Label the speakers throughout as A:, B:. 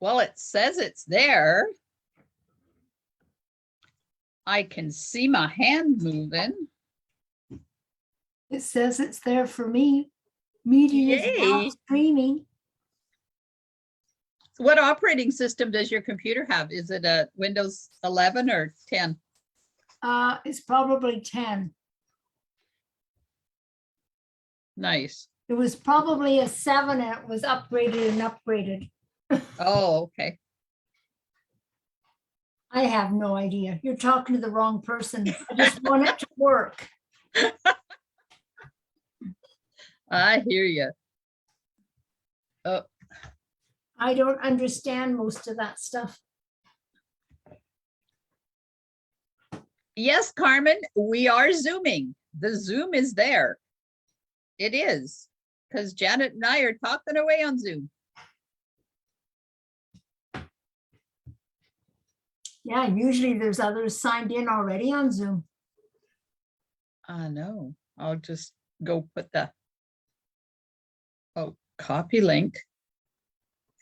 A: Well, it says it's there. I can see my hand moving.
B: It says it's there for me. Meeting is now
A: Yay.
B: streaming.
A: What operating system does your computer have? Is it a Windows 11 or 10?
B: It's probably 10.
A: Nice.
B: It was probably a 7 and it was upgraded and upgraded.
A: Oh, okay.
B: I have no idea. You're talking to the wrong person. I just want it to work.
A: I hear you. Oh,
B: I don't understand most of that stuff.
A: yes, Carmen, we are Zooming. The Zoom is there. It is, because Janet and I are talking away on Zoom.
B: Yeah, usually there's others signed in already on Zoom.
A: I know. I'll just go put the copy link.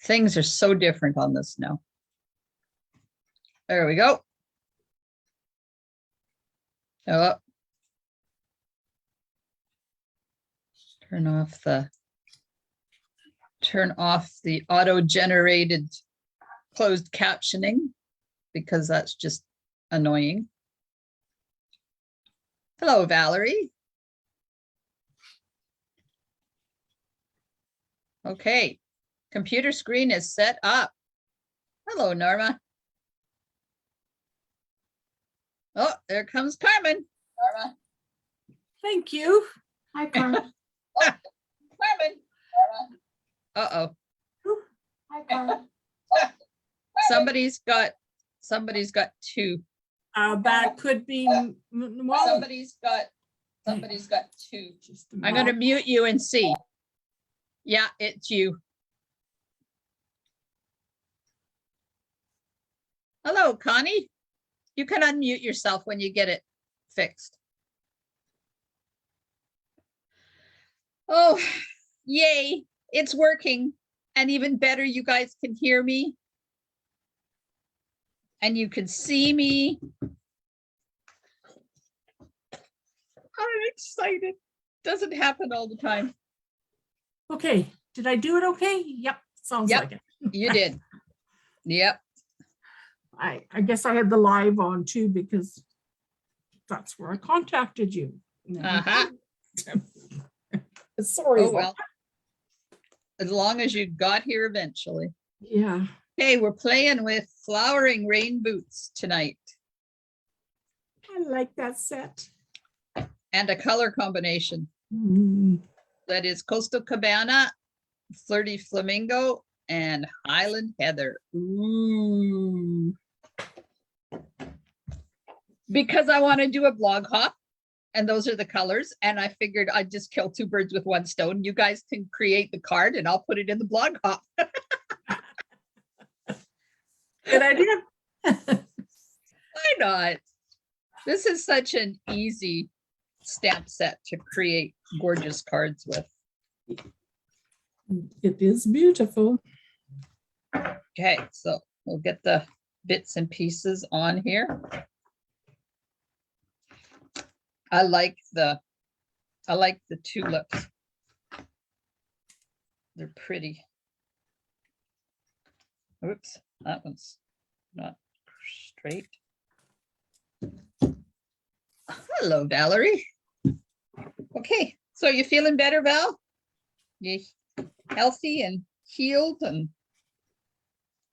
A: Things are so different on this now. There we go. Oh. Turn off the auto-generated closed captioning, because that's just annoying. Hello, Valerie. Okay, computer screen is set up. Hello, Norma. Oh, there comes Carmen. Norma.
C: Thank you.
B: Hi, Carmen.
A: Carmen. Uh-oh.
B: Hi, Carmen.
A: Somebody's got two.
C: That could be, well,
A: Somebody's got two.
C: just a
A: I'm gonna
C: moment.
A: mute you and see. Yeah, it's you. Hello, Connie. You can unmute yourself when you get it fixed. Oh, yay, it's working. And even better, you guys can hear me. And you can see me. I'm excited. Doesn't happen all the time.
C: Okay, did I do it okay? Yep, sounds
A: Yep.
C: like it.
A: You did. Yep.
C: I guess I had the live on too, because that's where I contacted you.
A: Uh-huh.
C: Sorry.
A: Oh,
C: about
A: well. As long as you got here eventually.
C: that. Yeah.
A: Okay, we're playing with flowering rain boots tonight,
C: I like that set.
A: and a color combination
C: Mm,
A: that is Coastal Cabana, Flirty Flamingo, and Highland Heather. Ooh. Because I want to do a blog hop, and those are the colors, and I figured I'd just kill two birds with one stone. You guys can create the card and I'll put it in the blog hop.
C: good idea.
A: Why not? This is such an easy stamp set to create gorgeous cards with.
C: It is beautiful.
A: Okay, so we'll get the bits and pieces on here. I like the tulips. They're pretty. Oops, that one's not straight. Hello, Valerie. Okay, so you feeling better, Val? You healthy and healed and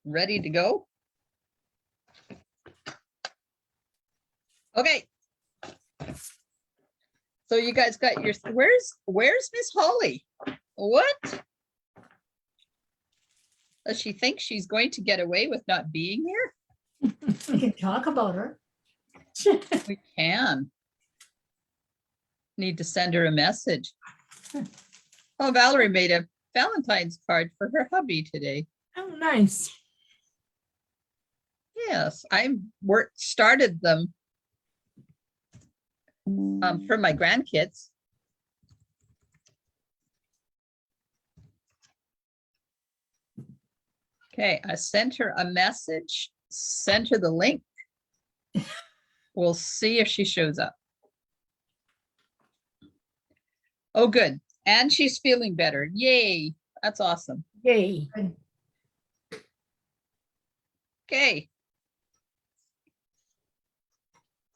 A: ready to go? Okay. So you guys got your, where's Miss Holly? What? Does she think she's going to get away with not being here?
B: We can talk about her.
A: We can. Need to send her a message. Oh, Valerie made a Valentine's card for her hubby today.
C: Oh, nice.
A: Yes, I started them for my grandkids. Okay, I sent her a message, sent her the link. We'll see if she shows up. Oh, good. And she's feeling better. Yay. That's awesome.
C: Yay.
A: Okay.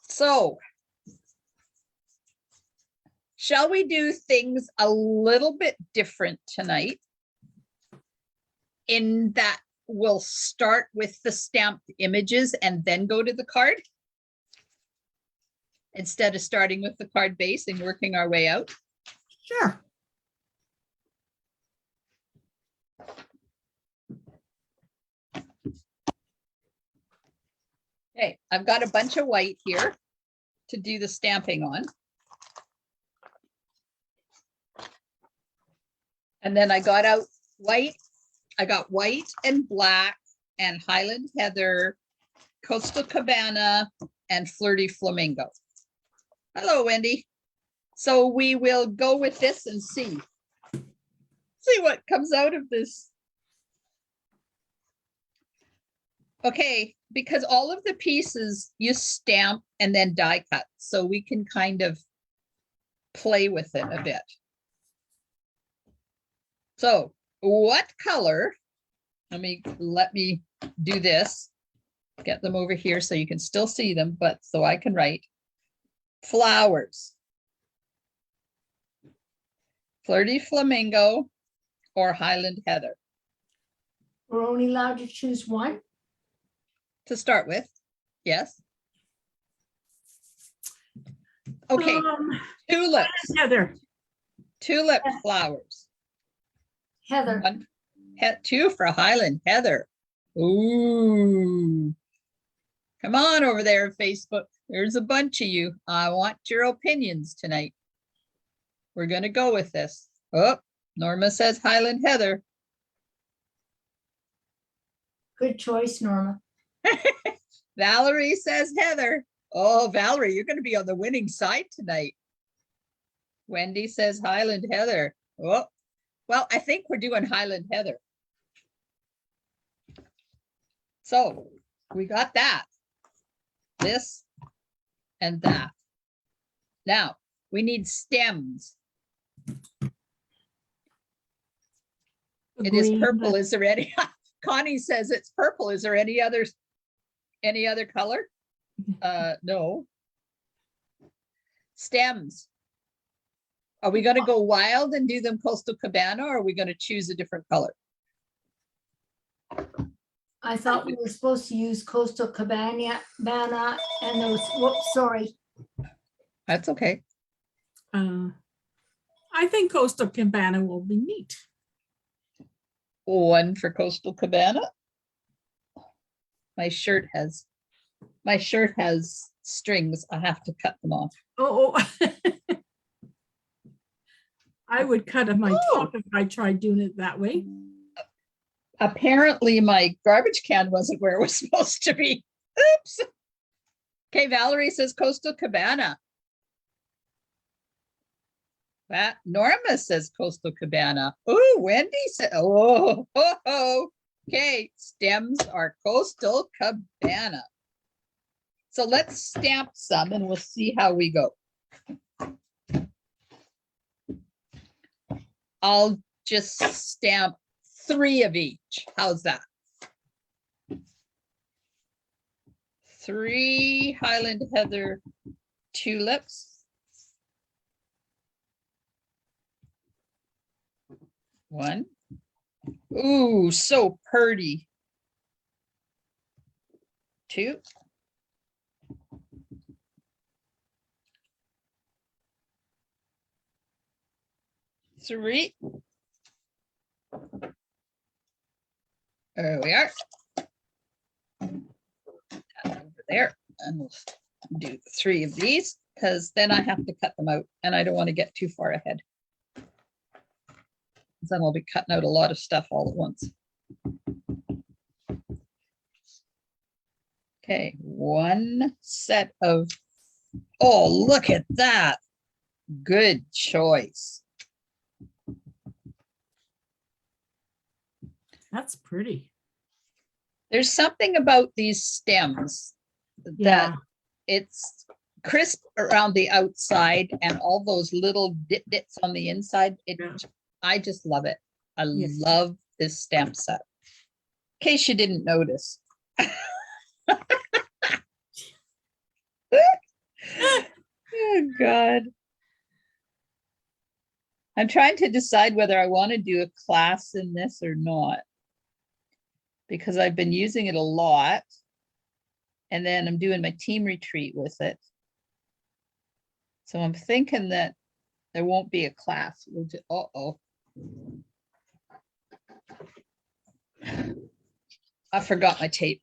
A: So, shall we do things a little bit different tonight? In that we'll start with the stamped images and then go to the card? Instead of starting with the card base and working our way out?
C: Sure.
A: Okay, I've got a bunch of white here to do the stamping on. And then I got out white. I got white and black and Highland Heather, Coastal Cabana, and Flirty Flamingo. Hello, Wendy. So we will go with this and see what comes out of this. Okay, because all of the pieces you stamp and then die cut, so we can kind of play with it a bit. So what color, let me do this, get them over here so you can still see them, but so I can write flowers. Flirty Flamingo or Highland Heather
B: We're only allowed to choose one.
A: to start with. Yes. Okay, tulips,
C: Heather.
A: tulip flowers.
B: Heather,
A: Two for Highland Heather. Ooh. Come on over there, Facebook. There's a bunch of you. I want your opinions tonight. We're going to go with this. Oh, Norma says Highland Heather.
B: good choice, Norma.
A: Valerie says Heather. Oh, Valerie, you're going to be on the winning side tonight. Wendy says Highland Heather. Oh, well, I think we're doing Highland Heather. So we got that. This and that. Now we need stems. It is purple. Is there any? Connie says it's purple. Is there any other color? No. Stems. Are we going to go wild and do them Coastal Cabana, or are we going to choose a different color?
B: I thought we were supposed to use Coastal Cabana and those, whoops, sorry.
A: That's okay.
C: I think Coastal Cabana will be neat.
A: One for Coastal Cabana. My shirt has strings. I have to cut them off.
C: Oh, I would cut on my top if I tried doing it that way.
A: Apparently my garbage can wasn't where it was supposed to be. Oops. Okay, Valerie says Coastal Cabana. That Norma says Coastal Cabana. Oh, Wendy said, oh. Okay, stems are Coastal Cabana. So let's stamp some and we'll see how we go. I'll just stamp 3 of each. How's that? 3 Highland Heather tulips. One. Ooh, so pretty. 2. 3. There we are. Over there, and we'll do 3 of these because then I have to cut them out and I don't want to get too far ahead. Then I'll be cutting out a lot of stuff all at once. Okay, one set of, oh, look at that. Good choice.
C: That's pretty.
A: There's something about these stems that
C: Yeah,
A: it's crisp around the outside and all those little bits on the inside.
C: Yeah.
A: I just love it. I
C: Yeah.
A: love this stamp set. In case you didn't notice. Oh, God. I'm trying to decide whether I want to do a class in this or not. Because I've been using it a lot. And then I'm doing my team retreat with it. So I'm thinking that there won't be a class. We'll do, uh-oh. I forgot my tape.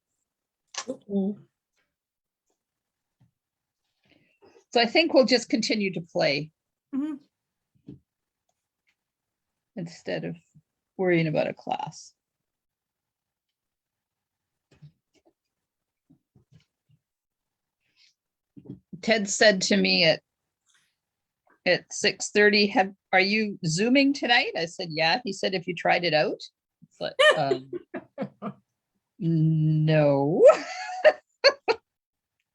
C: Uh-oh.
A: So I think we'll just continue to play
C: Mhm.
A: instead of worrying about a class. Ted said to me at 6:30, are you Zooming tonight? I said, yeah. He said, if you tried it out. It's like, no.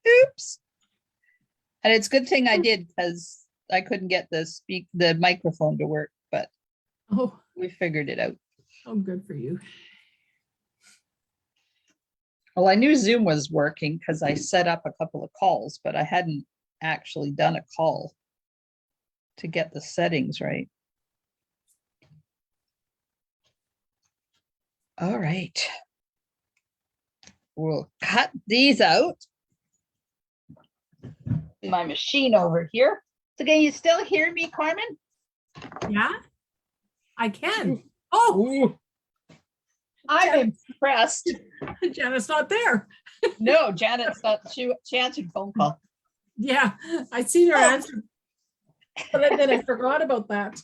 A: Oops. And it's a good thing I did because I couldn't get the microphone to work, but
C: Oh,
A: we figured it out.
C: oh, good for you.
A: Well, I knew Zoom was working because I set up a couple of calls, but I hadn't actually done a call to get the settings right. All right. We'll cut these out. My machine over here. So can you still hear me, Carmen?
C: Yeah, I can. Oh,
A: I'm impressed.
C: Janet's not there.
A: No, Janet's not. She answered phone call.
C: Yeah, I seen her answer. But then I forgot about that.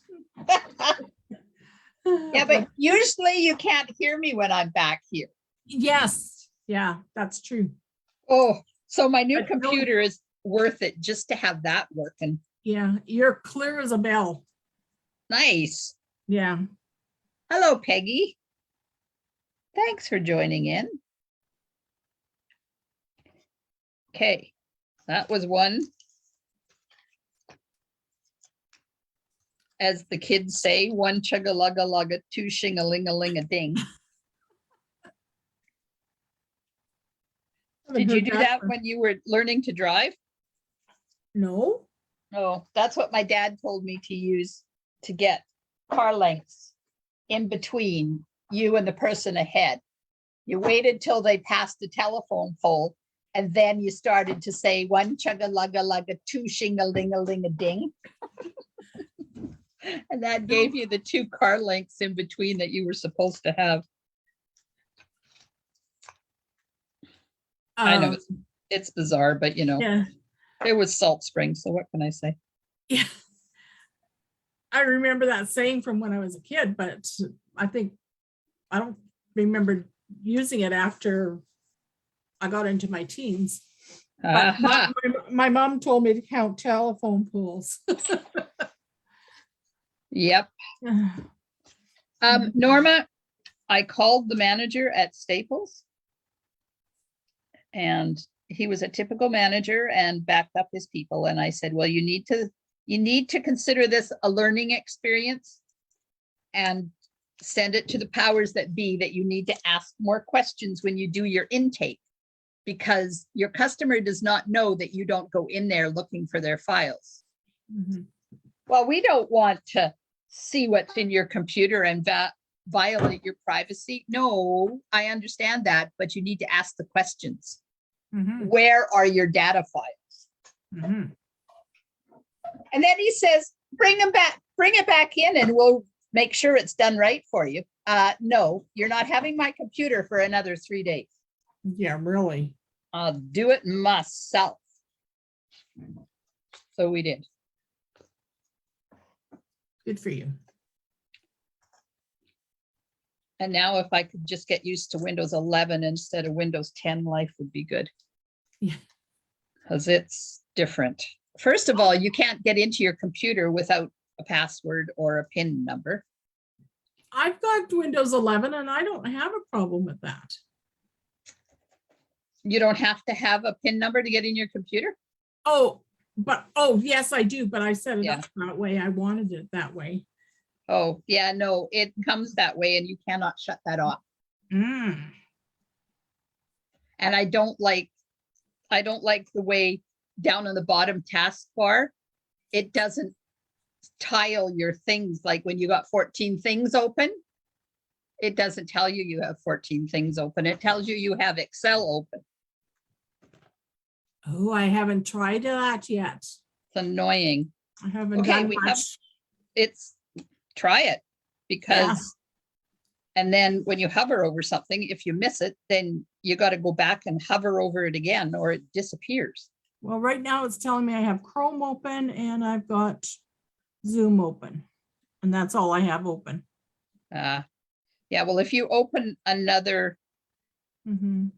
A: Yeah, but usually you can't hear me when I'm back here.
C: Yes, yeah, that's true.
A: Oh, so my new
C: I don't-
A: computer is worth it just to have that working.
C: Yeah, you're clear as a bell.
A: Nice.
C: Yeah.
A: Hello, Peggy. Thanks for joining in. Okay, that was one. As the kids say, one chugga-lugga-lugga, two shing-a-ling-a-ling-a-ding. Did you do that when you were learning to drive?
C: No.
A: Oh, that's what my dad told me to use to get car lengths in between you and the person ahead. You waited till they passed the telephone pole, and then you started to say one chugga-lugga-lugga, two shing-a-ling-a-ling-a-ding. And that gave you the two car lengths in between that you were supposed to have. I know it's bizarre, but you know,
C: Yeah.
A: it was Salt Spring, so what can I say?
C: Yeah. I remember that saying from when I was a kid, but I don't remember using it after I got into my teens. But my mom told me to count telephone poles.
A: Yep. Norma, I called the manager at Staples. And he was a typical manager and backed up his people. And I said, well, you need to consider this a learning experience and send it to the powers that be that you need to ask more questions when you do your intake, because your customer does not know that you don't go in there looking for their files.
C: Mhm.
A: Well, we don't want to see what's in your computer and violate your privacy. No, I understand that, but you need to ask the questions.
C: Mhm.
A: Where are your data files?
C: Mhm.
A: And then he says, bring it back in and we'll make sure it's done right for you. No, you're not having my computer for another 3 days.
C: Yeah, really.
A: I'll do it myself. So we did.
C: Good for you.
A: And now if I could just get used to Windows 11 instead of Windows 10, life would be good.
C: Yeah.
A: Because it's different. First of all, you can't get into your computer without a password or a PIN number.
C: I've got Windows 11 and I don't have a problem with that.
A: You don't have to have a PIN number to get in your computer?
C: Oh, yes, I do, but I set it
A: Yeah.
C: up that way. I wanted it that way.
A: Oh, yeah, no, it comes that way and you cannot shut that off.
C: Mm.
A: And I don't like the way down on the bottom taskbar, it doesn't tile your things. Like when you got 14 things open, it doesn't tell you you have 14 things open. It tells you you have Excel open.
C: Oh, I haven't tried that yet.
A: It's annoying.
C: I haven't
A: Okay,
C: done
A: we have,
C: much.
A: try it because, and then when you hover over something, if you miss it, then you got to go back and hover over it again or it disappears.
C: Well, right now it's telling me I have Chrome open and I've got Zoom open. And that's all I have open.
A: Yeah, well, if you open another,
C: Mhm.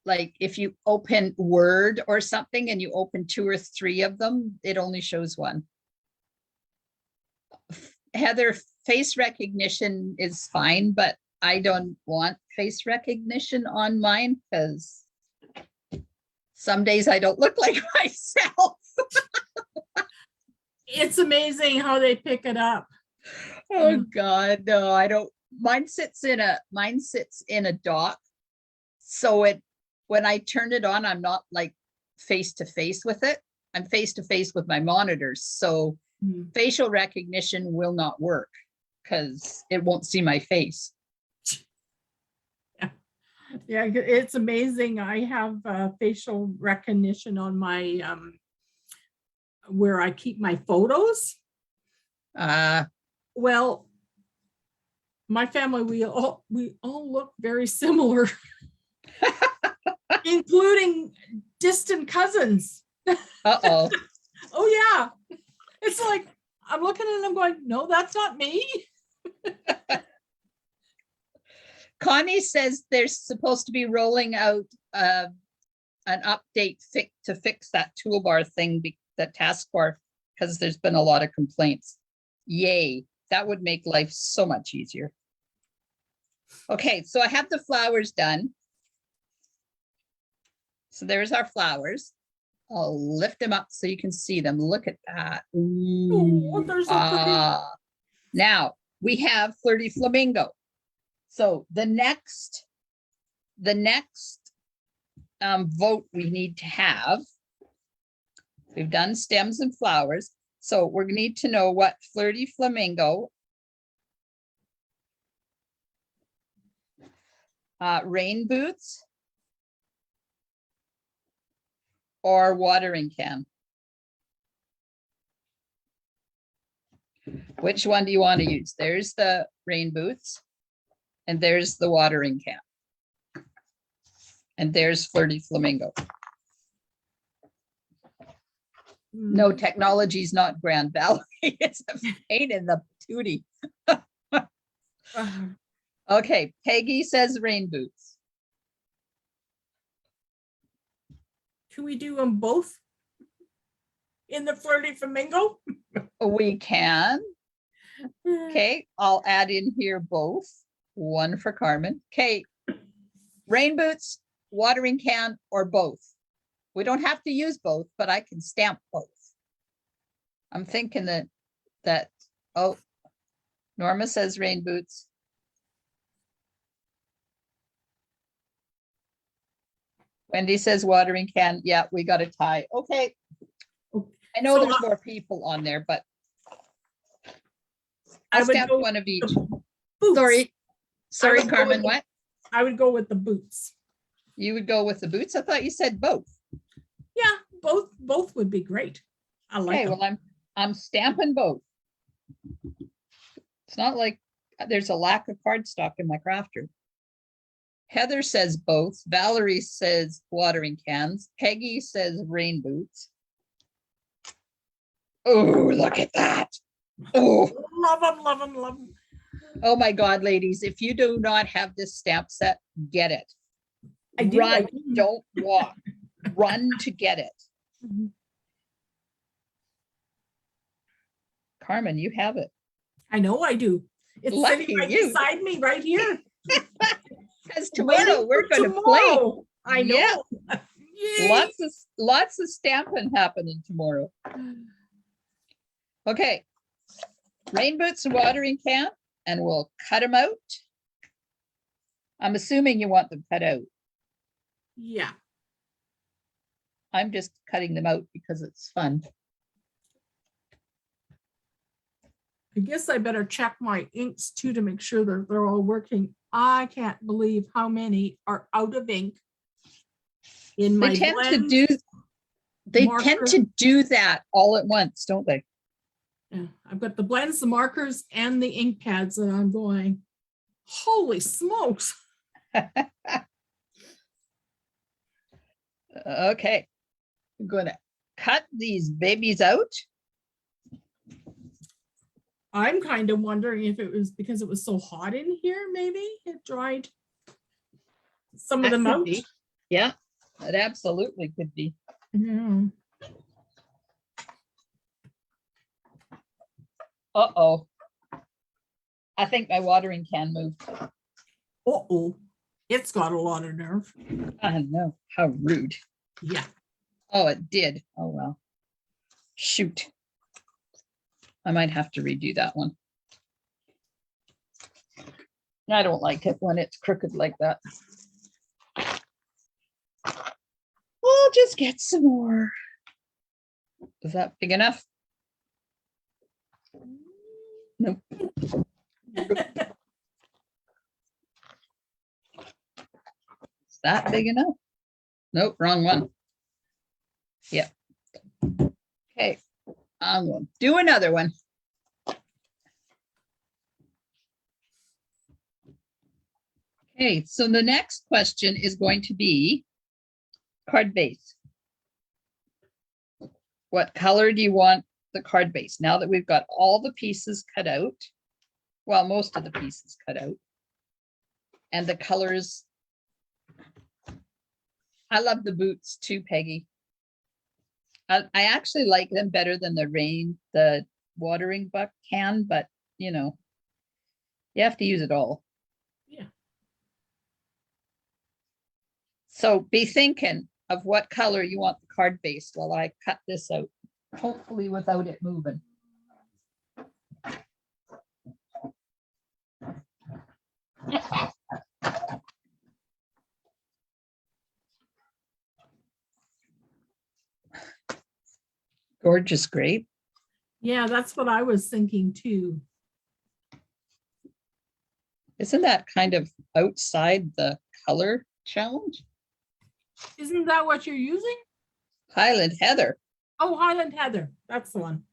A: like if you open Word or something and you open 2 or 3 of them, it only shows one. Heather, face recognition is fine, but I don't want face recognition on mine because some days I don't look like myself.
C: It's amazing how they pick it up.
A: Oh God, no, I don't. Mine sits in a dock. So when I turn it on, I'm not like face to face with it. I'm face to face with my monitors. So
C: Mhm.
A: facial recognition will not work because it won't see my face.
C: Yeah, it's amazing. I have facial recognition on my where I keep my photos. Well, my family, we all look very similar, including distant cousins.
A: Uh-oh.
C: Oh yeah. It's like I'm looking at them going, no, that's not me.
A: Connie says they're supposed to be rolling out an update to fix that toolbar thing, the taskbar, because there's been a lot of complaints. Yay, that would make life so much easier. Okay, so I have the flowers done. So there's our flowers. I'll lift them up so you can see them. Look at that. Ooh,
C: Oh, they're so pretty.
A: Now we have Flirty Flamingo. So the next vote we need to have, we've done stems and flowers. So we're going to need to know what Flirty Flamingo, rain boots, or watering can. Which one do you want to use? There's the rain boots and there's the watering can. And there's Flirty Flamingo. No, technology's not Grand Valley. It's a pain in the tootie. Okay, Peggy says rain boots.
C: Can we do them both in the Flirty Flamingo?
A: We can. Okay, I'll add in here both. One for Carmen. Okay, rain boots, watering can, or both. We don't have to use both, but I can stamp both. I'm thinking that oh, Norma says rain boots. Wendy says watering can. Yeah, we got a tie. Okay. I know
C: So,
A: there's more people on there, but
C: I
A: I'll
C: would
A: stamp
C: go
A: one of each.
C: boots.
A: Sorry,
C: would go
A: Carmen,
C: with the-
A: what?
C: I would go with the boots.
A: You would go with the boots? I thought you said both.
C: Yeah, both would be great. I like
A: Okay,
C: them.
A: well, I'm stamping both. It's not like there's a lack of cardstock in my crafter. Heather says both. Valerie says watering cans. Peggy says rain boots. Oh, look at that. Oh,
C: Love them, love them, love them.
A: oh my God, ladies, if you do not have this stamp set, get it.
C: I do. I
A: Run,
C: do.
A: don't walk. Run to get it.
C: Mhm.
A: Carmen, you have it.
C: I know I do. It's
A: Lucky
C: sitting right
A: you.
C: beside me right here.
A: Because
C: Waiting
A: tomorrow we're
C: for
A: going to play.
C: tomorrow. I
A: Yeah.
C: know. Yay.
A: Lots of stamping happening tomorrow. Okay. Rain boots and watering can, and we'll cut them out. I'm assuming you want them cut out.
C: Yeah.
A: I'm just cutting them out because it's fun.
C: I guess I better check my inks too to make sure that they're all working. I can't believe how many are out of ink in my
A: They tend
C: blend.
A: to do that all at once, don't they?
C: Yeah, I've got the blends, the markers, and the ink pads, and I'm going, holy smokes.
A: Okay. I'm gonna cut these babies out.
C: I'm kind of wondering if it was because it was so hot in here, maybe it dried some of
A: That
C: them
A: could
C: out.
A: be. Yeah, it absolutely could be.
C: Yeah.
A: Uh-oh. I think my watering can moved.
C: Uh-oh, it's got a lot of nerve.
A: I know, how rude.
C: Yeah.
A: Oh, it did. Oh, well. Shoot. I might have to redo that one. I don't like it when it's crooked like that. We'll just get some more. Is that big enough? Nope. Is that big enough? Nope, wrong one. Yep. Okay, I'm going to do another one. Okay, so the next question is going to be card base. What color do you want the card base? Now that we've got all the pieces cut out, well, most of the pieces cut out, and the colors. I love the boots too, Peggy. I actually like them better than the watering buck can, but you know, you have to use it all.
C: Yeah.
A: So be thinking of what color you want the card base while I cut this out, hopefully without it moving. Gorgeous grape.
C: Yeah, that's what I was thinking too.
A: Isn't that kind of outside the color challenge?
C: Isn't that what you're using?
A: Highland Heather,
C: Oh, Highland Heather. That's the one.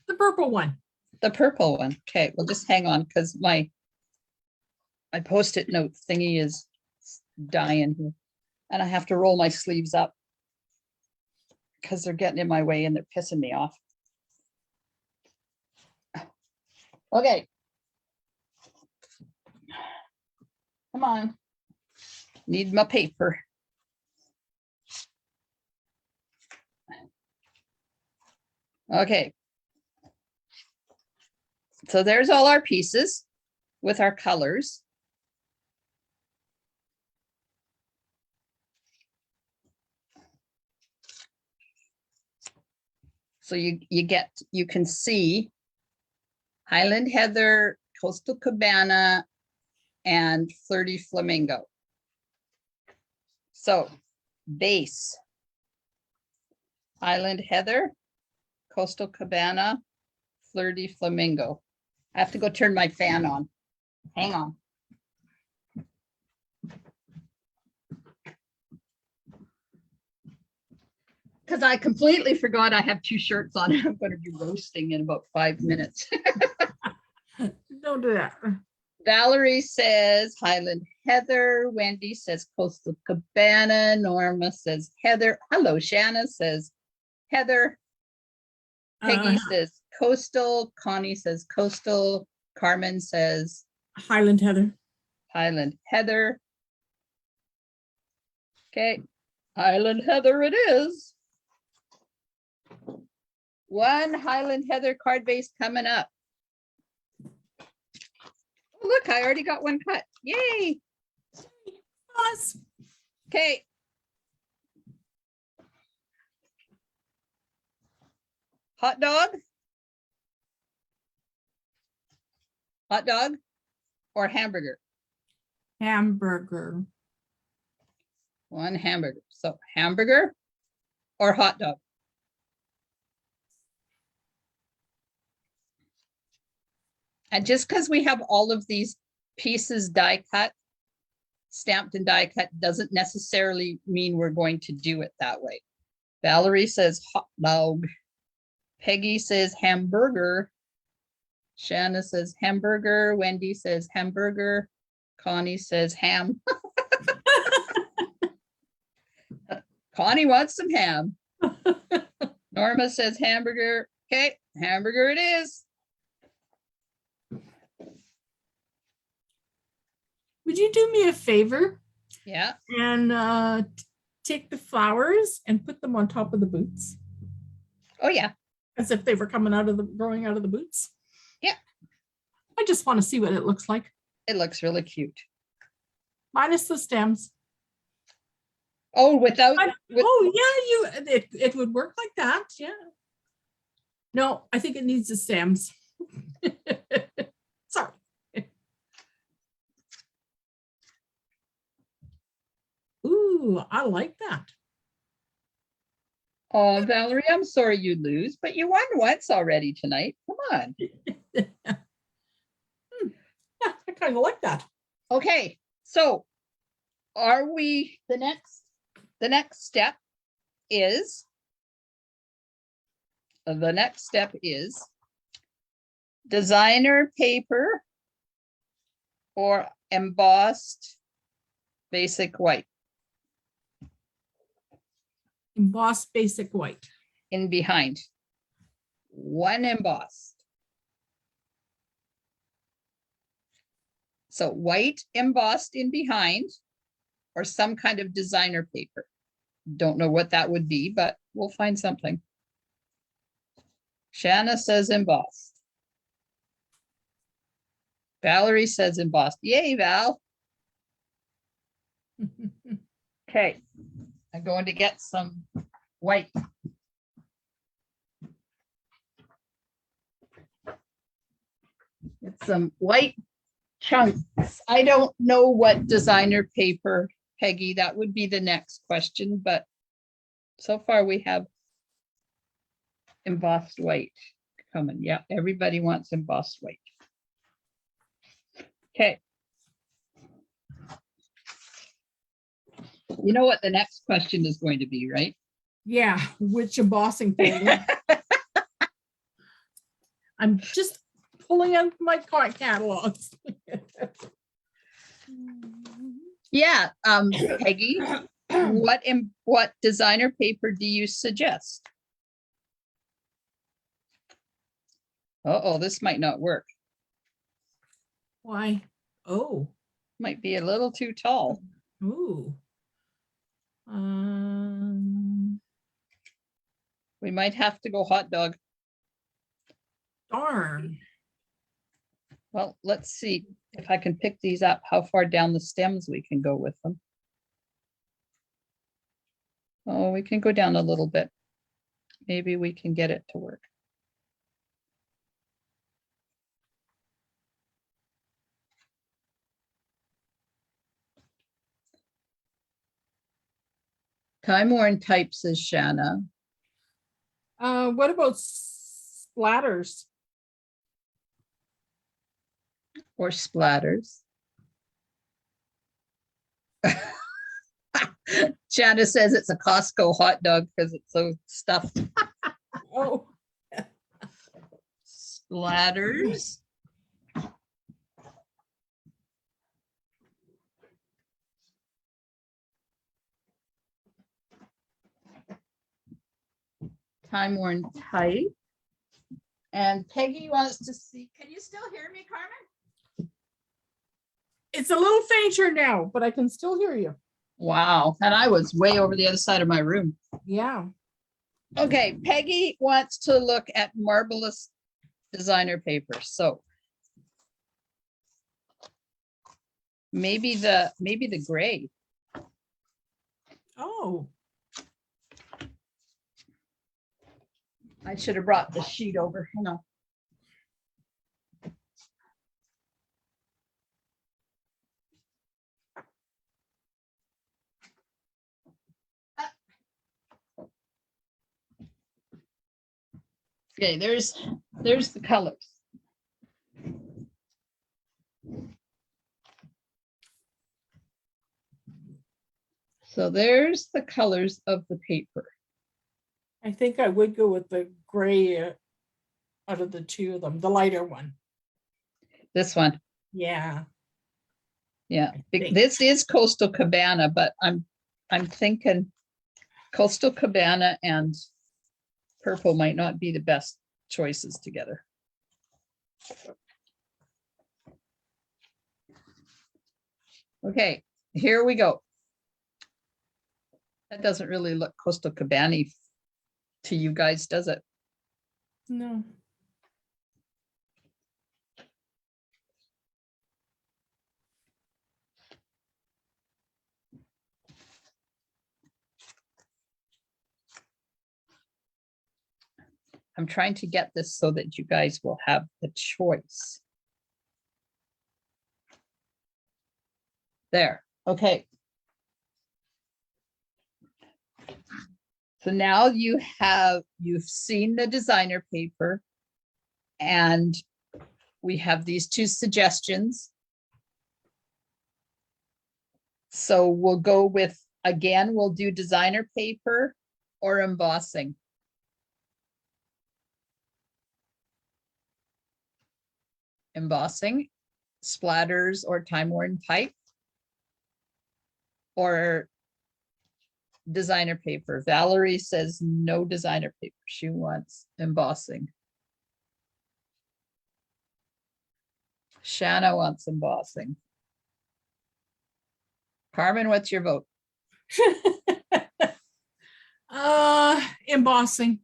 C: The purple one.
A: the purple one. Okay, well, just hang on because my Post-it note thingy is dying here. And I have to roll my sleeves up because they're getting in my way and they're pissing me off. Okay. Come on. Need my paper. Okay. So there's all our pieces with our colors. So you can see Highland Heather, Coastal Cabana, and Flirty Flamingo. So base, Highland Heather, Coastal Cabana, Flirty Flamingo. I have to go turn my fan on. Hang on. Because I completely forgot I have two shirts on. I'm going to be roasting in about 5 minutes.
C: Don't do that.
A: Valerie says Highland Heather. Wendy says Coastal Cabana. Norma says Heather. Hello, Shanna says Heather. Peggy says Coastal. Connie says Coastal. Carmen says
C: Highland Heather.
A: Highland Heather. Okay, Highland Heather it is. One Highland Heather card base coming up. Oh, look, I already got one cut. Yay.
C: Us.
A: Okay. Hot dog? Hot dog or hamburger?
C: Hamburger.
A: One hamburger. So hamburger or hot dog? And just because we have all of these pieces die cut, stamped and die cut, doesn't necessarily mean we're going to do it that way. Valerie says hot dog. Peggy says hamburger. Shanna says hamburger. Wendy says hamburger. Connie says ham. Connie wants some ham. Norma says hamburger. Okay, hamburger it is.
C: Would you do me a favor
A: Yeah,
C: and take the flowers and put them on top of the boots
A: oh yeah,
C: as if they were growing out of the boots?
A: Yeah.
C: I just want to see what it looks like.
A: it looks really cute.
C: Minus the stems.
A: Oh, without,
C: Oh yeah, it would work like that. Yeah. No, I think it needs the stems. Sorry. Ooh, I like that.
A: oh, Valerie, I'm sorry you lose, but you won once already tonight. Come on.
C: Yeah, I kind of like that.
A: Okay, so are we, the next step is designer paper or embossed basic white
C: Embossed basic white.
A: in behind. One embossed. So white embossed in behind or some kind of designer paper. Don't know what that would be, but we'll find something. Shanna says embossed. Valerie says embossed. Yay, Val. Okay, I'm going to get some white. Get some white chunks. I don't know what designer paper, Peggy, that would be the next question, but so far we have embossed white coming. Yeah, everybody wants embossed white. Okay. You know what the next question is going to be, right?
C: Yeah, which embossing folder? I'm just pulling out my card catalogs.
A: Yeah, Peggy, what designer paper do you suggest? Uh-oh, this might not work.
C: Why? Oh,
A: Might be a little too tall.
C: ooh.
A: We might have to go hot dog.
C: Darn.
A: Well, let's see if I can pick these up, how far down the stems we can go with them. Oh, we can go down a little bit. Maybe we can get it to work. Time worn type, says Shanna.
C: What about splatters?
A: Or splatters. Shanna says it's a Costco hot dog because it's so stuffed.
C: Oh,
A: Splatters. Time worn type. And Peggy wants to see, can you still hear me, Carmen?
C: it's a little fainter now, but I can still hear you.
A: Wow, and I was way over the other side of my room.
C: Yeah.
A: Okay, Peggy wants to look at marvelous designer paper, so maybe the gray.
C: Oh,
A: I should have brought the sheet over. Hang on. Okay, there's the colors. So there's the colors of the paper.
C: I think I would go with the gray out of the two of them, the lighter one.
A: This one,
C: Yeah.
A: yeah.
C: think.
A: This is Coastal Cabana, but I'm thinking Coastal Cabana and purple might not be the best choices together. Okay, here we go. That doesn't really look Coastal Cabana to you guys, does it?
C: No.
A: I'm trying to get this so that you guys will have the choice. There, okay. So now you've seen the designer paper and we have these two suggestions. So we'll go with, again, we'll do designer paper or embossing. Embossing, splatters or time-worn type, or designer paper. Valerie says no designer paper. She wants embossing. Shanna wants embossing. Carmen, what's your vote?
C: Embossing.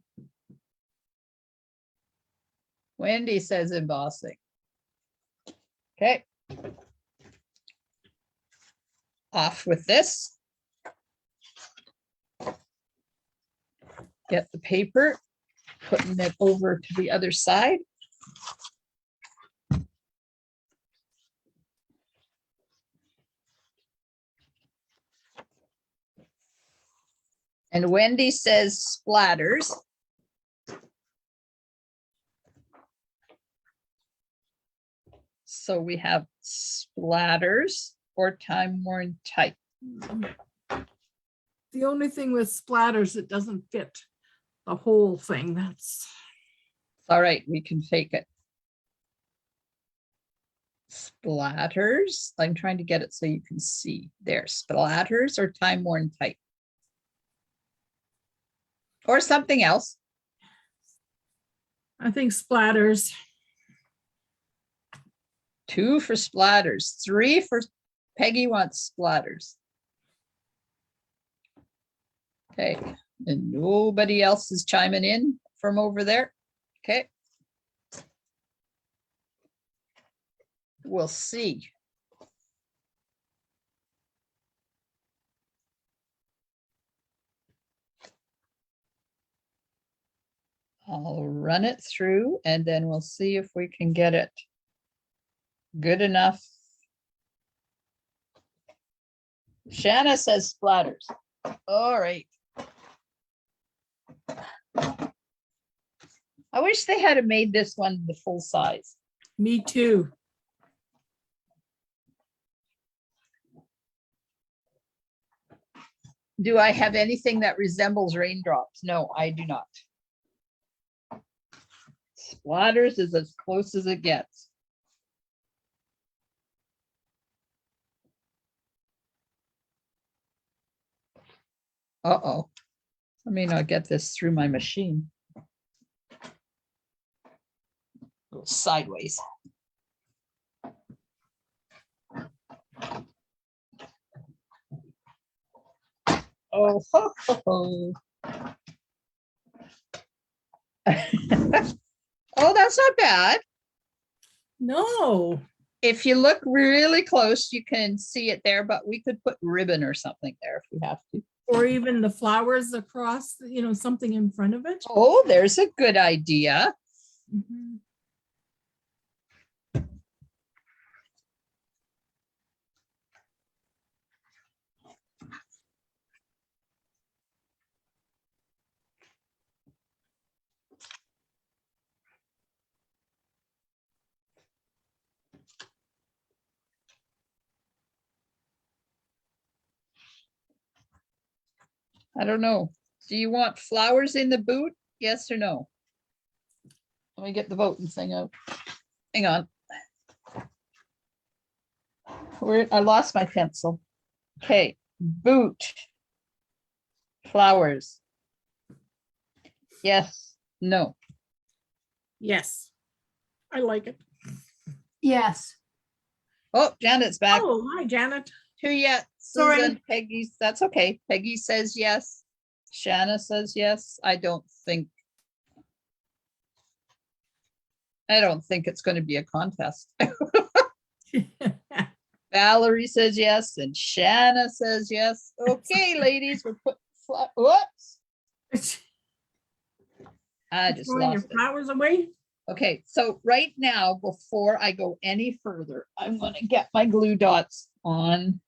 A: Wendy says embossing. Okay. Off with this. Get the paper, putting it over to the other side. And Wendy says splatters. So we have splatters or time-worn type.
C: The only thing with splatters, it doesn't fit the whole thing. That's
A: All right, we can fake it. Splatters. I'm trying to get it so you can see. There, splatters or time-worn type. Or something else.
C: I think splatters.
A: 2 for splatters, 3 for Peggy wants splatters. Okay, and nobody else is chiming in from over there. Okay. We'll see. I'll run it through and then we'll see if we can get it good enough. Shanna says splatters. All right. I wish they had made this one the full size.
C: Me too.
A: Do I have anything that resembles raindrops? No, I do not. Splatters is as close as it gets. Uh-oh. I may not get this through my machine. Go sideways. Oh, ho, ho, ho. Oh, that's not bad.
C: No,
A: If you look really close, you can see it there, but we could put ribbon or something there if we have to.
C: or even the flowers across, something in front of it.
A: Oh, there's a good idea.
C: Mhm.
A: I don't know. Do you want flowers in the boot? Yes or no? Let me get the voting thing out. Hang on. I lost my pencil. Okay, boot. Flowers. Yes, no.
C: Yes, I like it.
B: Yes.
A: Oh, Janet's back.
C: Oh, hi, Janet.
A: Two yet.
B: Sorry.
A: Susan, Peggy, that's okay. Peggy says yes. Shanna says yes. I don't think it's going to be a contest. Valerie says yes, and Shanna says yes. Okay, ladies, we're putting whoops. I just
C: Throwing your
A: lost it.
C: flowers away.
A: Okay, so right now, before I go any further, I'm going to get my glue dots on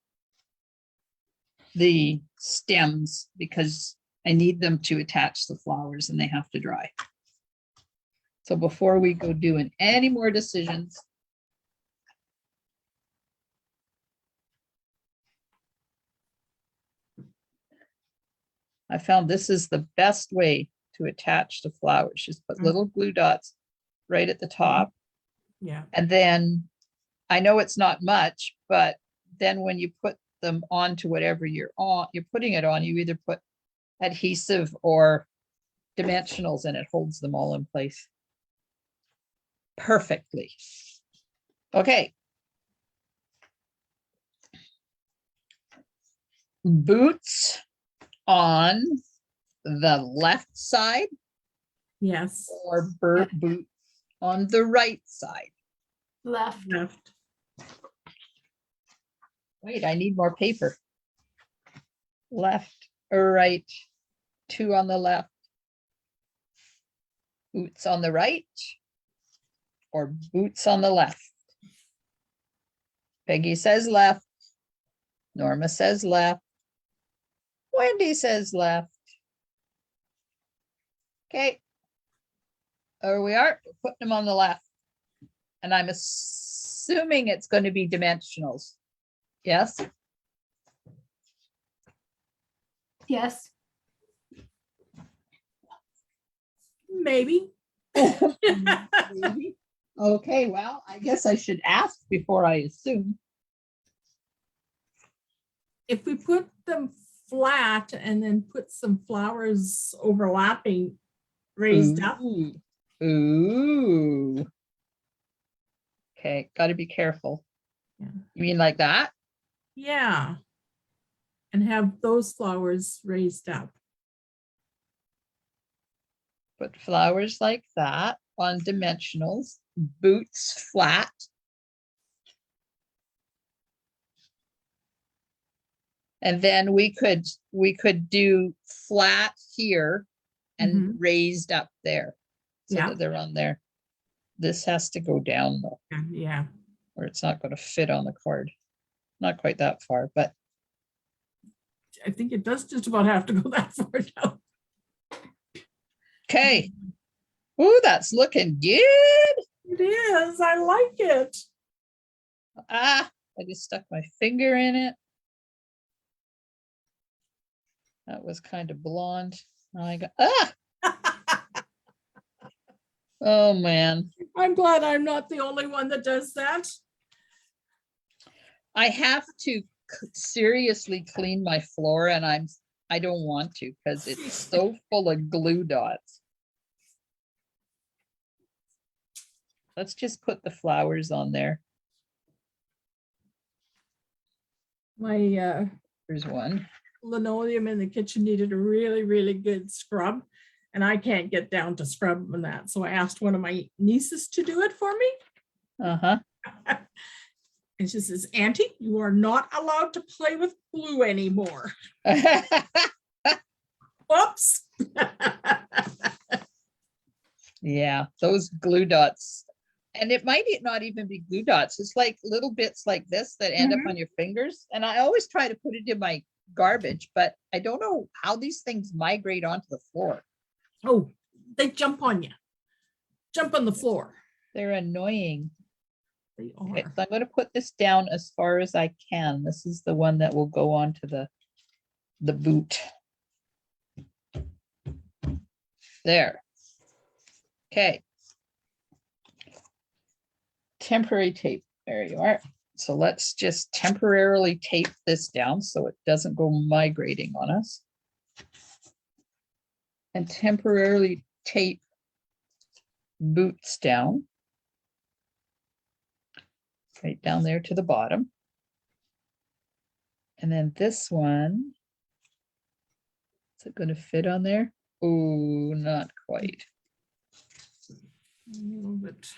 A: the stems because I need them to attach the flowers and they have to dry. So before we go doing any more decisions, I found this is the best way to attach the flowers. Just put little glue dots right at the top.
C: Yeah.
A: And then I know it's not much, but then when you put them onto whatever you're putting it on, you either put adhesive or dimensionals and it holds them all in place perfectly. Okay. Boots on the left side
C: Yes.
A: or boots on the right side.
B: Left.
C: Left.
A: Wait, I need more paper. Left or right, two on the left. Boots on the right or boots on the left. Peggy says left. Norma says left. Wendy says left. Okay. There we are, putting them on the left. And I'm assuming it's going to be dimensionals. Yes?
B: Yes.
C: Maybe.
A: Maybe. Okay, well, I guess I should ask before I assume.
C: If we put them flat and then put some flowers overlapping, raised up.
A: Ooh. Okay, got to be careful.
C: Yeah.
A: You mean like that?
C: Yeah. And have those flowers raised up.
A: Put flowers like that on dimensionals, boots flat. And then we could do flat here and raised up there so
C: Yeah.
A: that they're on there. This has to go down though,
C: Yeah.
A: or it's not going to fit on the card. Not quite that far, but
C: I think it does just about have to go that far now.
A: okay. Ooh, that's looking good.
C: It is. I like it.
A: Ah, I just stuck my finger in it. That was kind of blonde. Now I got, oh man.
C: I'm glad I'm not the only one that does that.
A: I have to seriously clean my floor and I don't want to because it's so full of glue dots. Let's just put the flowers on there.
C: My
A: Here's one.
C: linoleum in the kitchen needed a really, really good scrub. And I can't get down to scrub and that. So I asked one of my nieces to do it for me.
A: Uh-huh.
C: And she says, Auntie, you are not allowed to play with glue anymore. Whoops.
A: Yeah, those glue dots. And it might not even be glue dots. It's like little bits like this that end up on your fingers. And I always try to put it in my garbage, but I don't know how these things migrate onto the floor.
C: Oh, they jump on you. Jump on the floor.
A: They're annoying.
C: They
A: Okay,
C: are.
A: so I'm going to put this down as far as I can. This is the one that will go onto the boot. There. Okay. Temporary tape. There you are. So let's just temporarily tape this down so it doesn't go migrating on us. And temporarily tape boots down. Right down there to the bottom. And then this one, is it going to fit on there? Oh, not quite.
C: A little bit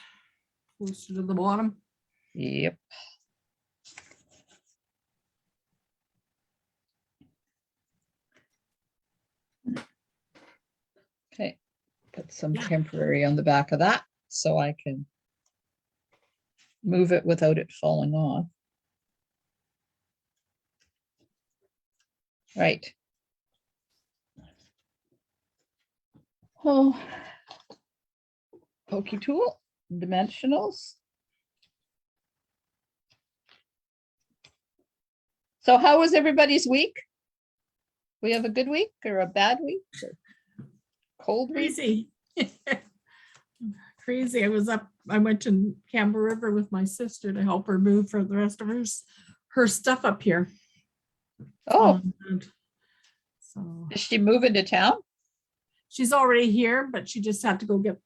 C: closer to the bottom.
A: Yep. Okay, put some temporary on the back of that so I can move it without it falling off. Right. Oh, pokey tool, dimensionals. So how was everybody's week? We have a good week or a bad week? Or cold week?
C: Crazy. Crazy. I went to Campbell River with my sister to help her move for the rest of her stuff up here.
A: Oh,
C: So
A: is she moving to town?
C: she's already here, but she just had to go get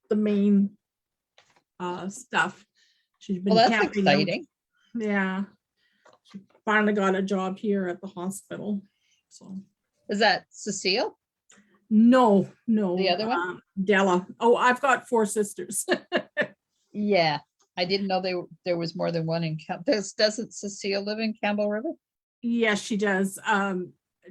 C: the main stuff. She's been
A: Well, that's
C: camping them.
A: exciting.
C: Yeah. She finally got a job here at the hospital. So
A: Is that Cecile?
C: no.
A: The other one?
C: Della. Oh, I've got 4 sisters.
A: Yeah, I didn't know there was more than one in doesn't Cecile live in Campbell River?
C: Yes, she does.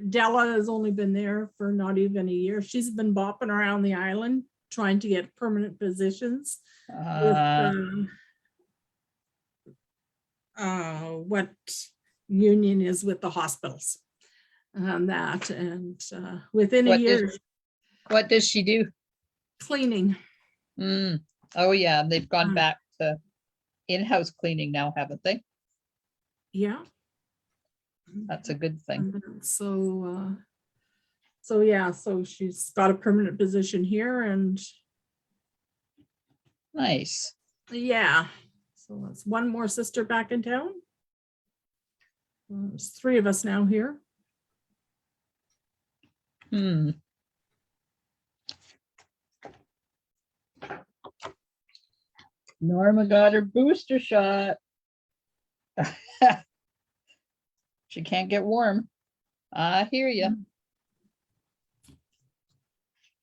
C: Della has only been there for not even a year. She's been bopping around the island trying to get permanent positions with what union is with the hospitals and that. And within a year,
A: What does she do?
C: cleaning.
A: Oh yeah, they've gone back to in-house cleaning now, haven't they?
C: Yeah.
A: That's a good thing.
C: So yeah, so she's got a permanent position here and
A: Nice.
C: yeah, so that's one more sister back in town. There's 3 of us now here.
A: Norma got her booster shot. She can't get warm. I hear you.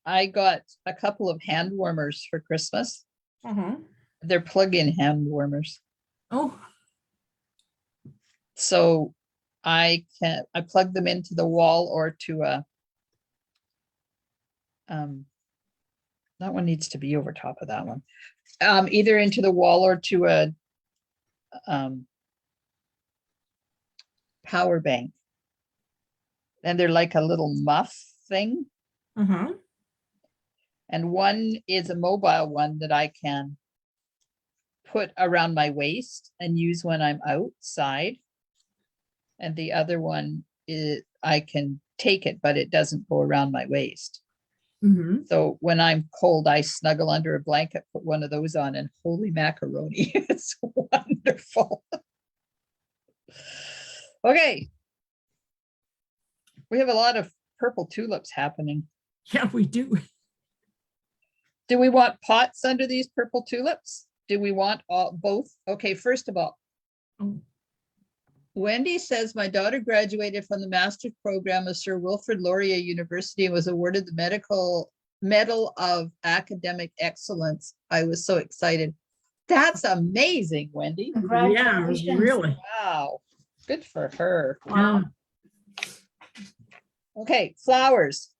A: I got a couple of hand warmers for Christmas. They're plug-in hand warmers.
C: Oh,
A: So I plug them into the wall or to a that one needs to be over top of that one. Either into the wall or to a power bank. And they're like a little muff thing. And one is a mobile one that I can put around my waist and use when I'm outside. And the other one is I can take it, but it doesn't go around my waist. So when I'm cold, I snuggle under a blanket, put one of those on, and holy macaroni, it's wonderful. Okay. We have a lot of purple tulips happening.
C: yeah, we do.
A: Do we want pots under these purple tulips? Do we want both? Okay, first of all, Wendy says, my daughter graduated from the master's program of Sir Wilfrid Laurier University and was awarded the Medical Medal of Academic Excellence. I was so excited. That's amazing, Wendy.
C: Yeah,
B: Congratulations.
C: really.
A: Wow, good for her.
C: Wow.
A: Okay, flowers.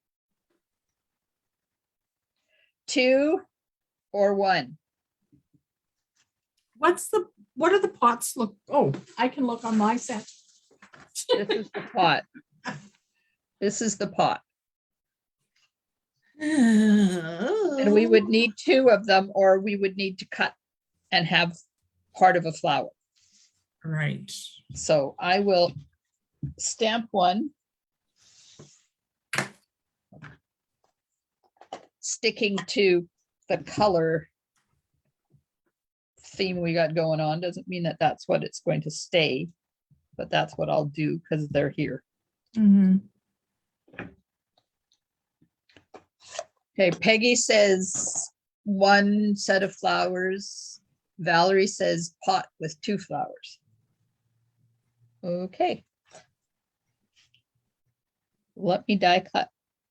A: 2 or 1?
C: What are the pots look? Oh, I can look on my set.
A: This is the pot. This is the pot. And we would need 2 of them, or we would need to cut and have part of a flower.
C: Right.
A: So I will stamp one. Sticking to the color theme we got going on doesn't mean that that's what it's going to stay, but that's what I'll do because they're here.
C: Mhm.
A: Okay, Peggy says 1 set of flowers. Valerie says pot with 2 flowers. Okay. Let me die cut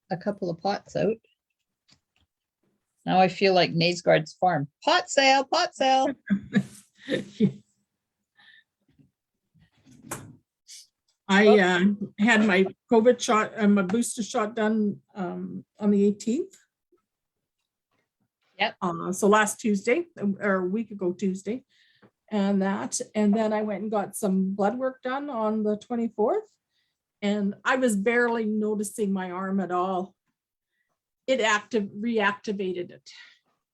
A: a couple of pots out. Now I feel like Naysgard's farm. Pot sale, pot sale.
C: I had my COVID shot and my booster shot done on the 18th.
A: Yep.
C: So last Tuesday, or a week ago Tuesday, and then I went and got some blood work done on the 24th, and I was barely noticing my arm at all. It reactivated it.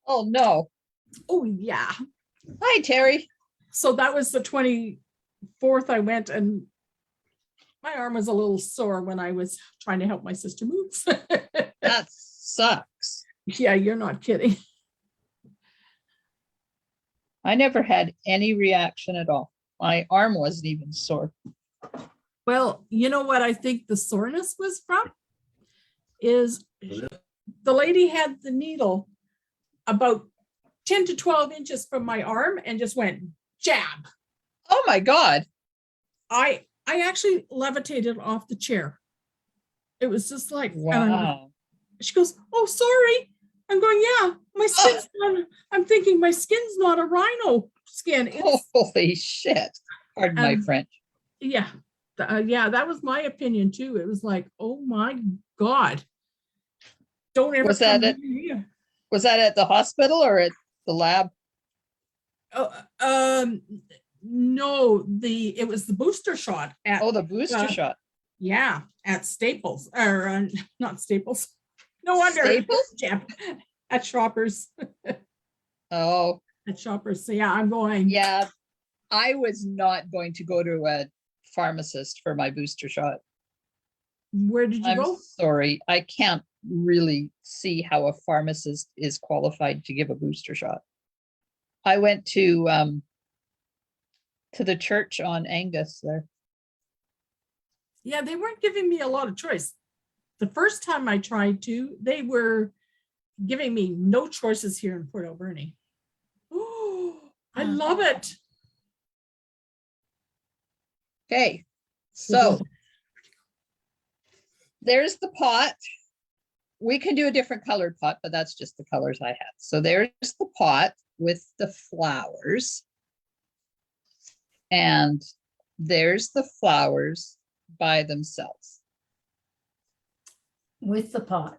A: Oh no.
C: Oh yeah.
A: Hi, Terry.
C: So that was the 24th I went, and my arm was a little sore when I was trying to help my sister move.
A: That sucks.
C: Yeah, you're not kidding.
A: I never had any reaction at all. My arm wasn't even sore.
C: Well, you know what I think the soreness was from is the lady had the needle about 10 to 12 inches from my arm and just went jab.
A: Oh my God.
C: I actually levitated off the chair. It was just like,
A: Wow.
C: she goes, oh, sorry. I'm going, yeah, my skin's not, I'm thinking my skin's not a rhino skin. It's,
A: Holy shit. Pardon my French.
C: yeah. Yeah, that was my opinion too. It was like, oh my God. Don't ever
A: Was that
C: come
A: it?
C: here.
A: Was that at the hospital or at the lab?
C: No, it was the booster shot at,
A: Oh, the booster shot.
C: yeah, at Staples, or not Staples. No wonder.
A: Staples?
C: Yeah, at Shoppers.
A: Oh,
C: At Shoppers. So yeah, I'm going.
A: yeah. I was not going to go to a pharmacist for my booster shot.
C: Where did you
A: I'm
C: go?
A: sorry. I can't really see how a pharmacist is qualified to give a booster shot. I went to the church on Angus there.
C: Yeah, they weren't giving me a lot of choice. The first time I tried to, they were giving me no choices here in Port Alberni. Oh, I love it.
A: Okay, so there's the pot. We can do a different colored pot, but that's just the colors I have. So there's the pot with the flowers. And there's the flowers by themselves.
B: With the pot.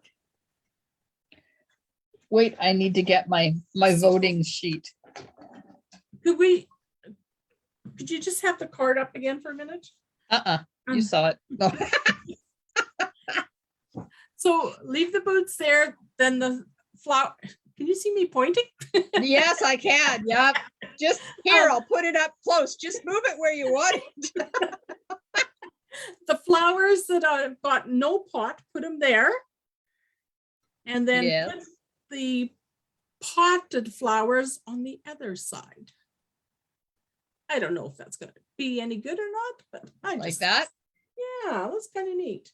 A: Wait, I need to get my voting sheet.
C: Could you just have the card up again for a minute?
A: You saw it. No.
C: So leave the boots there, then the flower. Can you see me pointing?
A: Yes, I can. Yep. Just here, I'll put it up close. Just move it where you want it.
C: The flowers that I've got no pot, put them there. And then
A: Yes.
C: put the potted flowers on the other side. I don't know if that's going to be any good or not, but I
A: Like
C: just,
A: that.
C: yeah, that's kind of neat.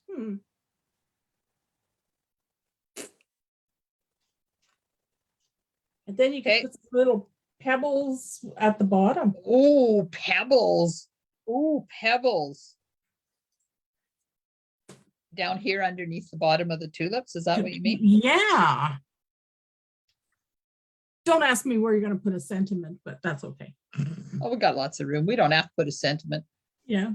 C: And then you can
A: Okay.
C: put some little pebbles at the bottom.
A: Oh, pebbles. Ooh, pebbles. Down here underneath the bottom of the tulips, is that what you mean?
C: Yeah. Don't ask me where you're going to put a sentiment, but that's okay.
A: Oh, we got lots of room. We don't have to put a sentiment.
C: Yeah.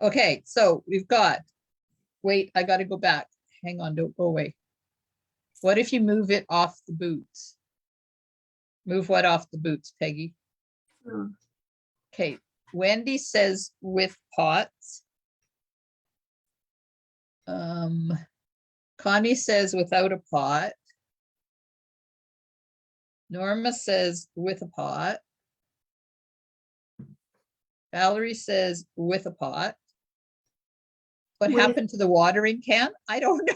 A: Okay, so we've got, wait, I gotta go back. Hang on, don't go away. What if you move it off the boots? Move what off the boots, Peggy?
B: Hmm.
A: Okay, Wendy says with pots. Connie says without a pot. Norma says with a pot. Valerie says with a pot. What
B: With-
A: happened to the watering can? I don't know.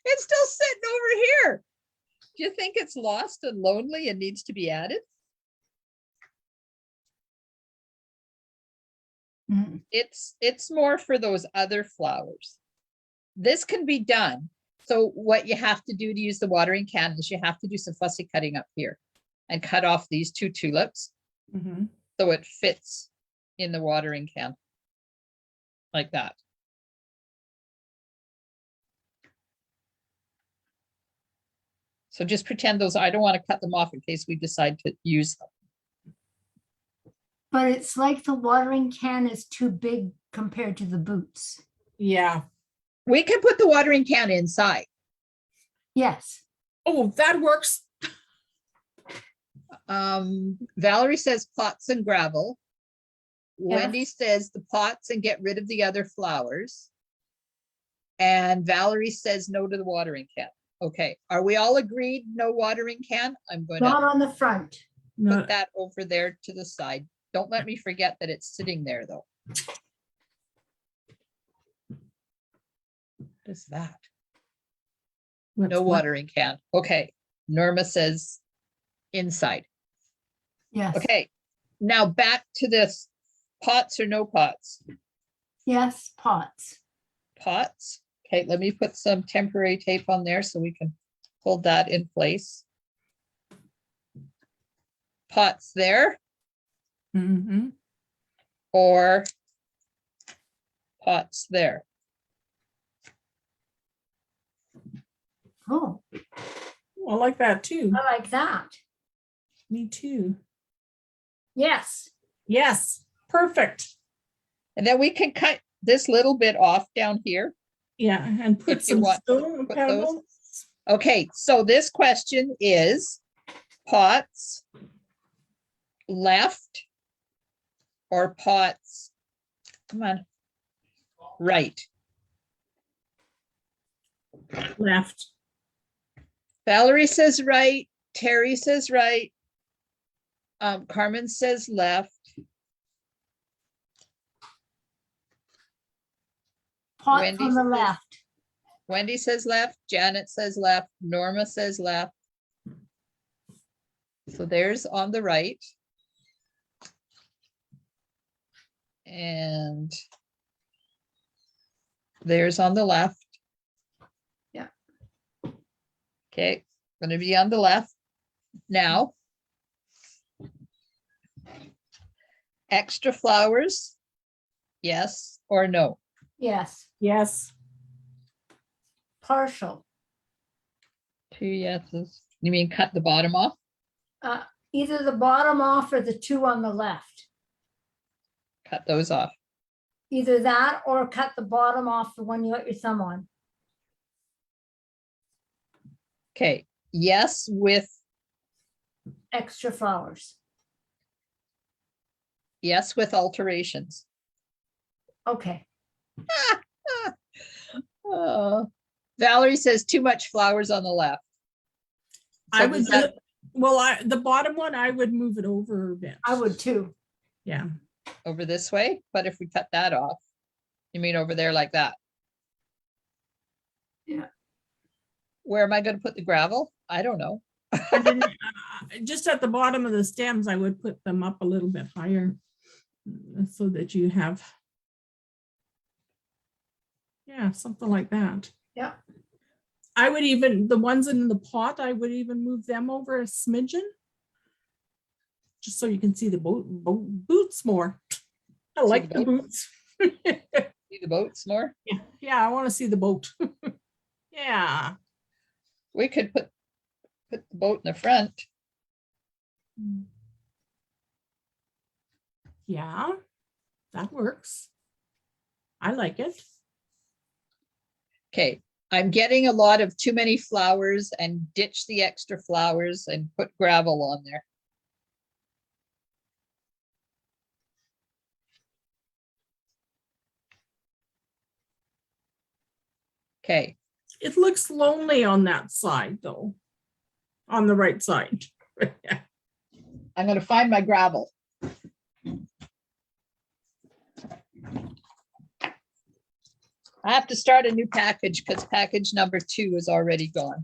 A: It's still sitting over here. Do you think it's lost and lonely and needs to be added?
B: Mhm.
A: It's more for those other flowers. This can be done. So what you have to do to use the watering can is you have to do some fussy cutting up here and cut off these 2 tulips
C: Mhm.
A: so it fits in the watering can like that. So just pretend those, I don't want to cut them off in case we decide to use them.
B: But it's like the watering can is too big compared to the boots.
C: Yeah.
A: We can put the watering can inside.
B: Yes,
C: Oh, that works.
A: Valerie says pots and gravel.
B: Yeah.
A: Wendy says the pots and get rid of the other flowers. And Valerie says no to the watering can. Okay, are we all agreed? No watering can? I'm going to
B: not on the front.
C: No,
A: put that over there to the side. Don't let me forget that it's sitting there though. What is that?
C: what's
A: No
C: what?
A: watering can. Okay, Norma says inside.
B: Yes,
A: Okay, now back to this. Pots or no pots?
B: yes, pots.
A: Pots. Okay, let me put some temporary tape on there so we can hold that in place. Pots there
C: Mhm.
A: or pots there?
B: Oh,
C: I like that too.
B: I like that.
C: Me too.
B: Yes,
C: Yes. Perfect.
A: And then we can cut this little bit off down here.
C: Yeah. And put
A: If you
C: some
A: want,
C: stone
A: put those.
C: pebbles.
A: Okay, so this question is pots left or pots, come on, right?
C: Left.
A: Valerie says right, Terry says right. Carmen says left.
B: pot
A: Wendy
B: on the
A: says-
B: left.
A: Wendy says left, Janet says left, Norma says left. So there's on the right. And there's on the left.
B: Yeah.
A: Okay, gonna be on the left now. Extra flowers, yes or no?
B: Yes,
C: Yes.
B: partial.
A: 2 yeses. You mean cut the bottom off?
B: Either the bottom off or the 2 on the left.
A: Cut those off.
B: Either that or cut the bottom off, the one you got your thumb on.
A: Okay, yes with,
B: Extra flowers.
A: yes with alterations.
B: Okay,
A: Valerie says too much flowers on the left.
C: I
A: So
C: would,
A: does that-
C: well, the bottom one, I would move it over a bit.
B: I would too.
C: Yeah.
A: over this way, but if we cut that off, you mean over there like that?
B: Yeah.
A: Where am I gonna put the gravel? I don't know.
C: I didn't, just at the bottom of the stems, I would put them up a little bit higher so that you have, yeah, something like that.
B: Yeah.
C: I would even, the ones in the pot, I would even move them over a smidgen. Just so you can see the boots more. I like the
A: boat?
C: boots.
A: See the boats more?
C: Yeah, I want to see the boat. Yeah.
A: We could put the boat in the front.
C: Yeah, that works. I like it.
A: Okay, I'm getting a lot of too many flowers and ditch the extra flowers and put gravel on there. Okay,
C: It looks lonely on that side though. On the right side.
A: I'm gonna find my gravel. I have to start a new package because package number 2 is already gone.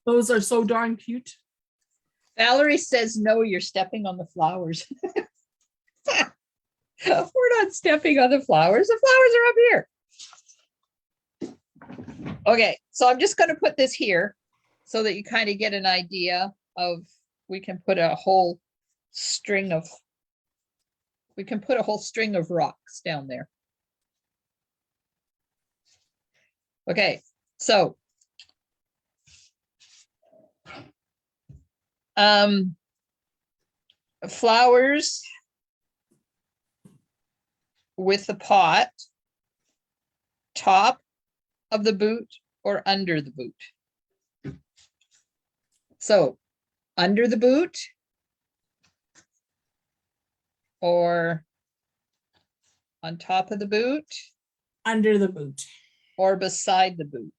C: Those are so darn cute.
A: Valerie says, no, you're stepping on the flowers. We're not stepping on the flowers. The flowers are up here. Okay, so I'm just going to put this here so that you kind of get an idea of, we can put a whole string of rocks down there. Okay, so flowers with the pot, top of the boot or under the boot. So under the boot or on top of the boot
C: Under the boot.
A: or beside the boot.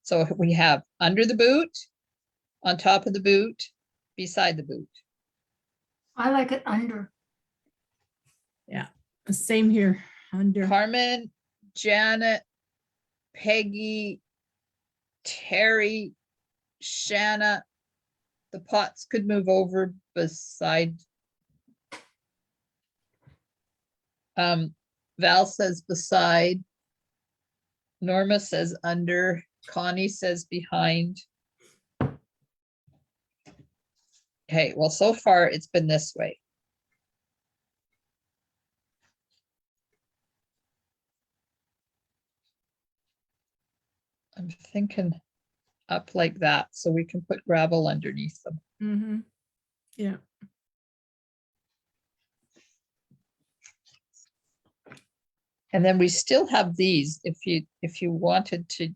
A: So we have under the boot, on top of the boot, beside the boot.
B: I like it under.
C: Yeah, same here. Under.
A: Carmen, Janet, Peggy, Terry, Shanna, the pots could move over beside. Val says beside. Norma says under. Connie says behind. Okay, well, so far it's been this way. I'm thinking up like that so we can put gravel underneath them.
C: Mm-hmm. Yeah.
A: And then we still have these. If you wanted to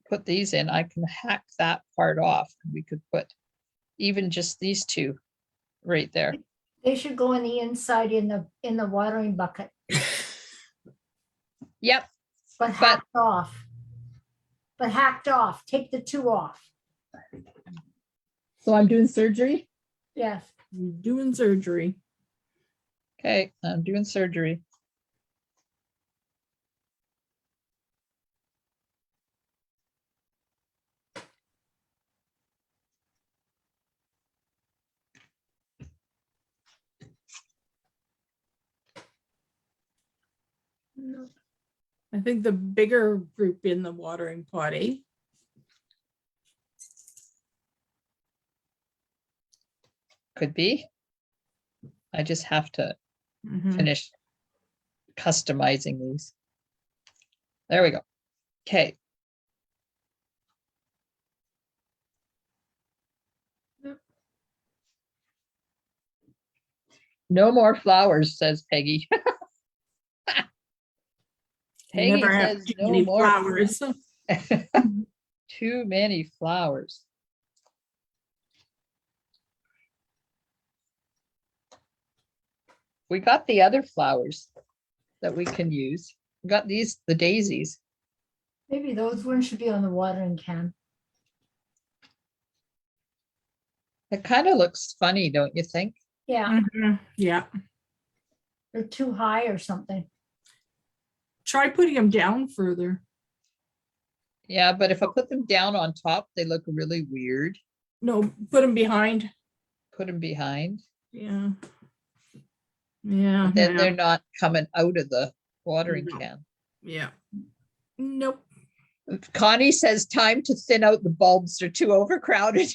A: put these in, I can hack that part off. We could put even just these two right there.
B: They should go on the inside in the watering bucket,
A: Yep,
B: but hacked off. But hacked off, take the 2 off.
A: so I'm doing surgery.
B: Yes,
C: You're doing surgery.
A: Okay, I'm doing surgery.
C: I think the bigger group in the watering pot, eh?
A: Could be. I just have to
C: Mhm.
A: finish customizing these. There we go. Okay. No more flowers, says Peggy. Peggy
C: Never have
A: says
C: too
A: no
C: many
A: more.
C: flowers.
A: Too many flowers. We got the other flowers that we can use. We got these, the daisies.
B: maybe those ones should be on the watering can.
A: It kind of looks funny, don't you think?
B: Yeah,
C: Mhm. Yeah.
B: they're too high or something.
C: Try putting them down further.
A: Yeah, but if I put them down on top, they look really weird.
C: No, put them behind.
A: Put them behind.
C: Yeah. Yeah.
A: But then
C: yeah.
A: they're not coming out of the watering
C: No.
A: can.
C: Yeah. Nope.
A: Connie says time to thin out the bulbs. They're too overcrowded.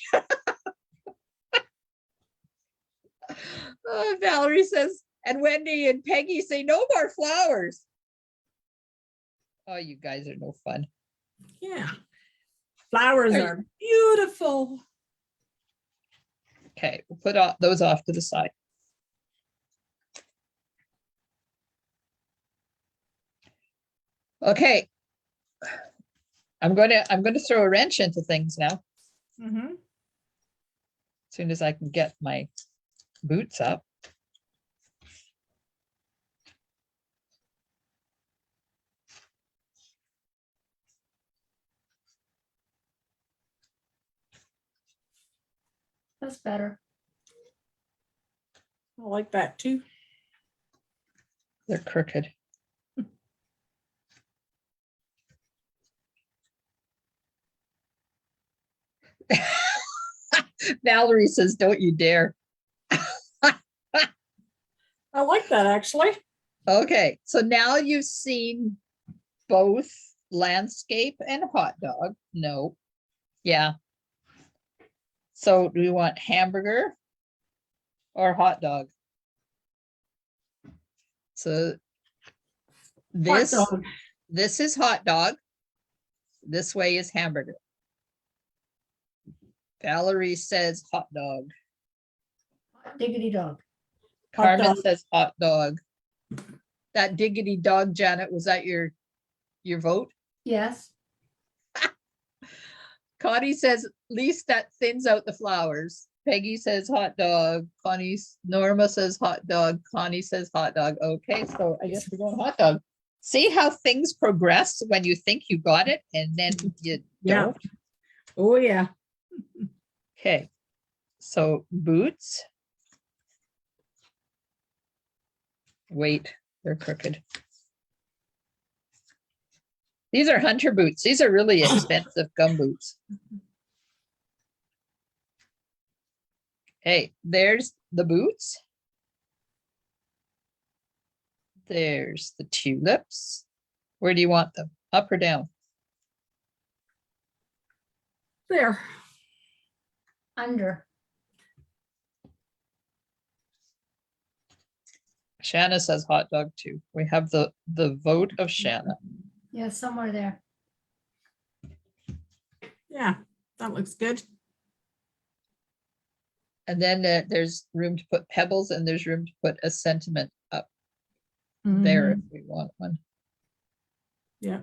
A: Valerie says, and Wendy and Peggy say no more flowers. Oh, you guys are no fun.
C: Yeah. Flowers
A: Are-
C: are beautiful.
A: Okay, we'll put those off to the side. Okay. I'm gonna throw a wrench into things now.
C: Mhm.
A: As soon as I can get my boots up.
B: That's better.
C: I like that too.
A: They're crooked. Valerie says, don't you dare.
C: I like that actually.
A: Okay, so now you've seen both landscape and hot dog. No. Yeah. So do we want hamburger or hot dog? So
C: Hot dog.
A: this is hot dog. This way is hamburger. Valerie says hot dog.
B: Diggity dog.
C: Hot
A: Carmen
C: dog.
A: says hot dog. That diggity dog, Janet, was that your vote?
B: Yes.
A: Connie says, least that thins out the flowers. Peggy says hot dog. Norma says hot dog. Connie says hot dog. Okay, so I guess we're going hot dog. See how things progress when you think you got it and then you
C: Yeah.
A: don't?
C: Oh yeah.
A: Okay, so boots. Wait, they're crooked. These are hunter boots. These are really expensive gum boots. Hey, there's the boots. There's the tulips. Where do you want them? Up or down?
C: There.
B: Under.
A: Shanna says hot dog too. We have the vote of Shanna.
B: Yeah, somewhere there.
C: Yeah, that looks good.
A: And then there's room to put pebbles and there's room to put a sentiment up there if
C: Mhm.
A: we want one.
C: Yeah.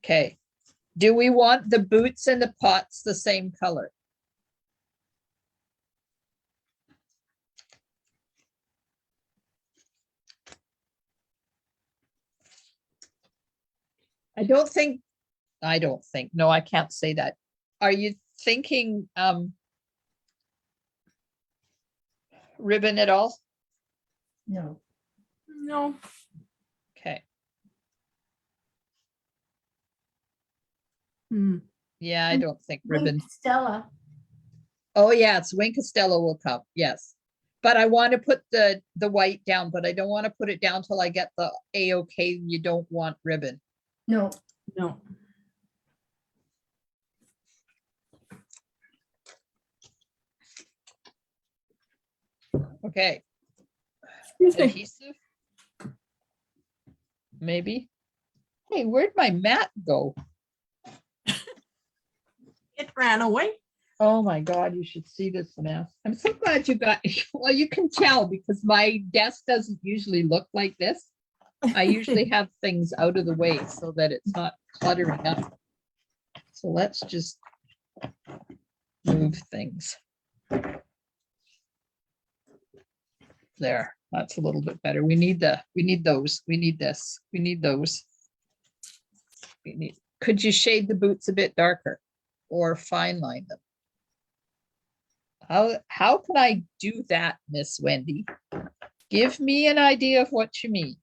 A: Okay. Do we want the boots and the pots the same color? I don't think, no, I can't say that. Are you thinking ribbon at all?
B: No.
C: No.
A: Okay.
C: Hmm.
A: Yeah, I don't think ribbon.
B: Stella.
A: Oh, yeah, it's Wink Costello will come, yes. But I want to put the white down, but I don't want to put it down till I get the A-OK, you don't want ribbon.
B: No.
C: No.
A: Okay,
C: Excuse me.
A: adhesive. Maybe. Hey, where'd my mat go?
C: It ran away.
A: Oh my God, you should see this mess. I'm so glad you got, well, you can tell because my desk doesn't usually look like this. I usually have things out of the way so that it's not cluttering up. So let's just move things. There, that's a little bit better. We need those, we need this, we need those. Could you shade the boots a bit darker or fine line them? How can I do that, Miss Wendy? Give me an idea of what you mean.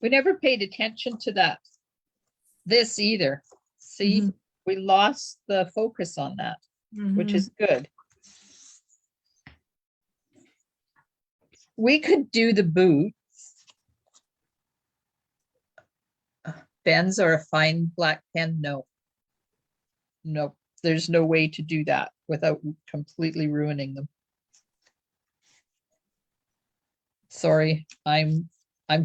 A: We never paid attention to that. This either. See,
C: Mhm.
A: we lost the focus on that, which
C: Mhm.
A: is good. We could do the boots. Ben's or a fine black pen? No. Nope, there's no way to do that without completely ruining them. Sorry, I'm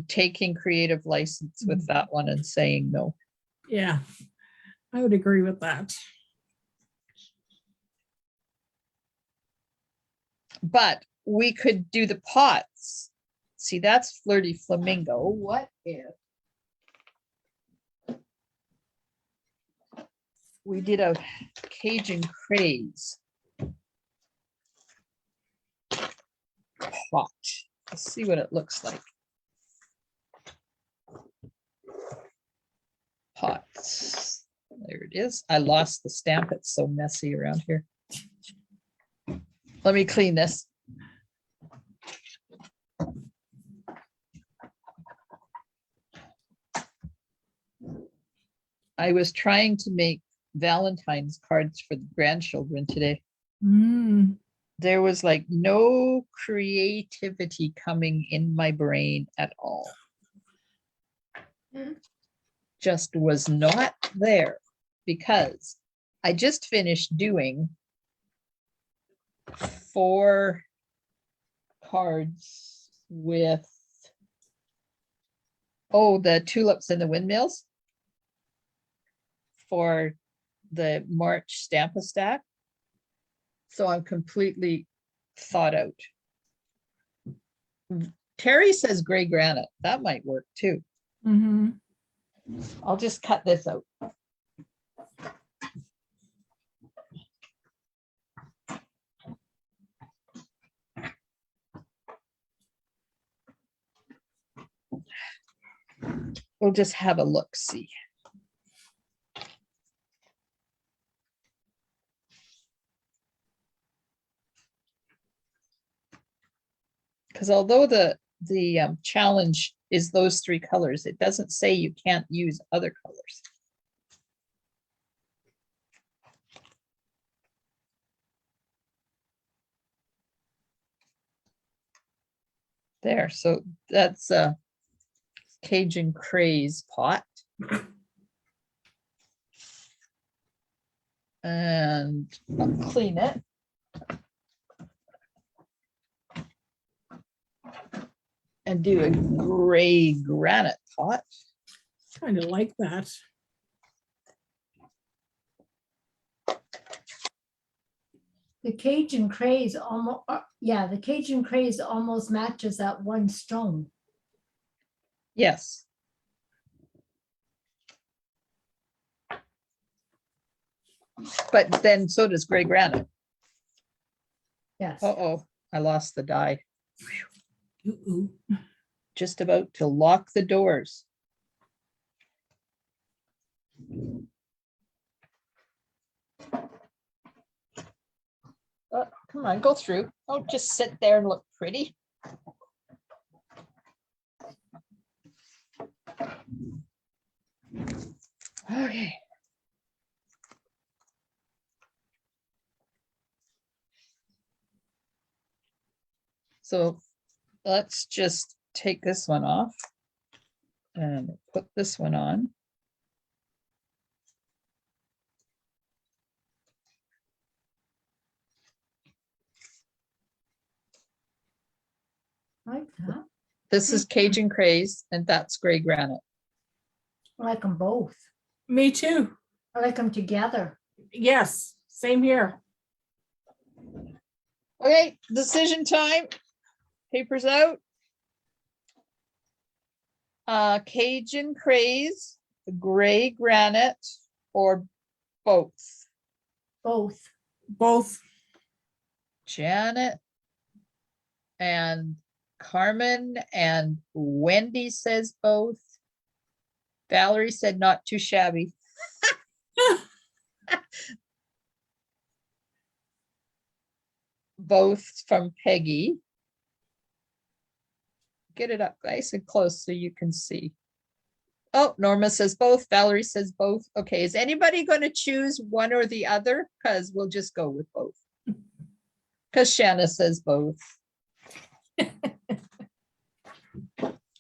A: taking creative license with that one and saying no.
C: Yeah, I would agree with that.
A: But we could do the pots. See, that's Flirty Flamingo. What if we did a Cajun craze pot? Let's see what it looks like. Pots. There it is. I lost the stamp. It's so messy around here. Let me clean this. I was trying to make Valentine's cards for the grandchildren today.
C: Mm.
A: There was like no creativity coming in my brain at all. Just was not there because I just finished doing 4 cards with, oh, the tulips and the windmills for the March Stamp-A-Stack. So I'm completely thought out. Terry says gray granite. That might work too.
C: Mhm.
A: I'll just cut this out. We'll just have a look, see. Because although the challenge is those 3 colors, it doesn't say you can't use other colors. There, so that's a Cajun craze pot. And I'll clean it. And do a gray granite pot.
C: Kind of like that.
B: The Cajun craze almost, yeah, the Cajun craze almost matches that one stone.
A: Yes. But then so does gray granite.
B: Yes.
A: Uh-oh, I lost the die.
C: Ooh.
A: Just about to lock the doors. Oh, come on, go through. Don't just sit there and look pretty. Okay. So let's just take this one off and put this one on.
B: Like that.
A: This is Cajun craze and that's gray granite.
B: I like them both.
C: Me too.
B: I like them together.
C: Yes, same here.
A: Okay, decision time. Papers out. Cajun craze, gray granite, or both?
B: Both.
C: Both.
A: Janet and Carmen and Wendy says both. Valerie said not too shabby. Both from Peggy. Get it up nice and close so you can see. Oh, Norma says both. Valerie says both. Okay, is anybody going to choose one or the other? Because we'll just go with both. Because Shanna says both.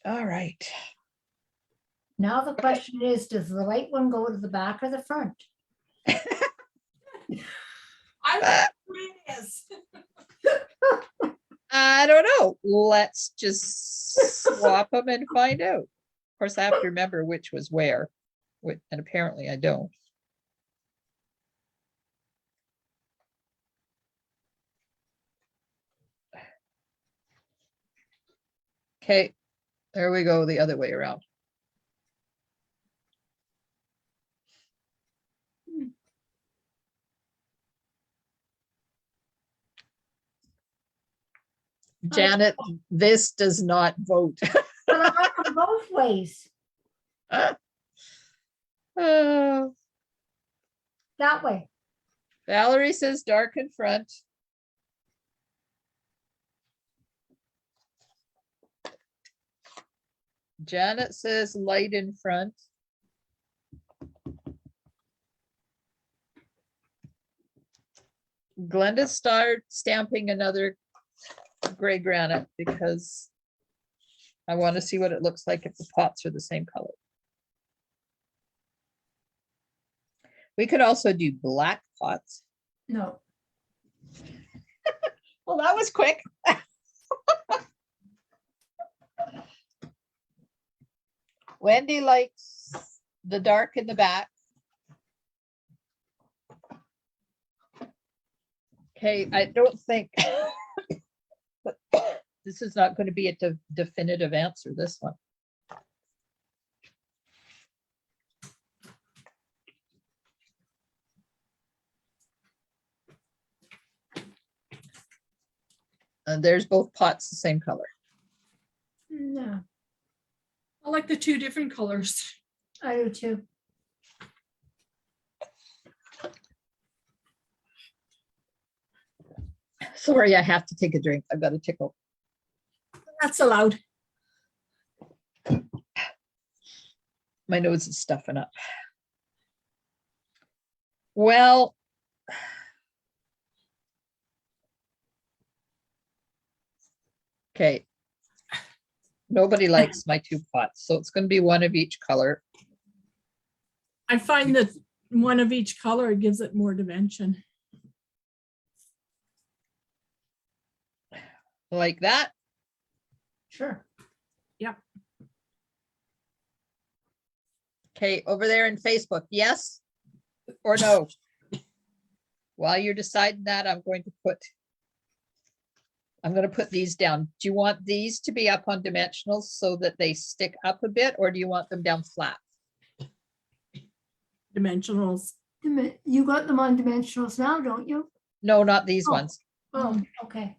A: All right.
B: Now the question is, does the light one go to the back or the front?
C: I like where it is.
A: I don't know. Let's just swap them and find out. Of course, I have to remember which was where, and apparently I don't. Okay, there we go, the other way around. Janet, this does not vote.
B: But I like them both ways.
A: Uh,
B: That way.
A: Valerie says dark in front. Janet says light in front. Glenda started stamping another gray granite because I want to see what it looks like if the pots are the same color. We could also do black pots.
B: No.
A: Well, that was quick. Wendy likes the dark in the back. Okay, I don't think this is not going to be a definitive answer, this one. And there's both pots the same color.
B: No,
C: I like the two different colors.
B: I do too.
A: Sorry, I have to take a drink. I've got a tickle.
C: That's allowed.
A: My nose is stuffing up. Well, okay. Nobody likes my two pots, so it's going to be one of each color.
C: I find that one of each color gives it more dimension.
A: Like that.
B: Sure.
C: Yep.
A: Okay, over there in Facebook, yes or no? While you're deciding that, I'm going to put these down. Do you want these to be up on dimensionals so that they stick up a bit, or do you want them down flat?
C: Dimensionals.
B: You got them on dimensionals now, don't you?
A: No, not these
B: Oh.
A: ones.
B: Oh, okay.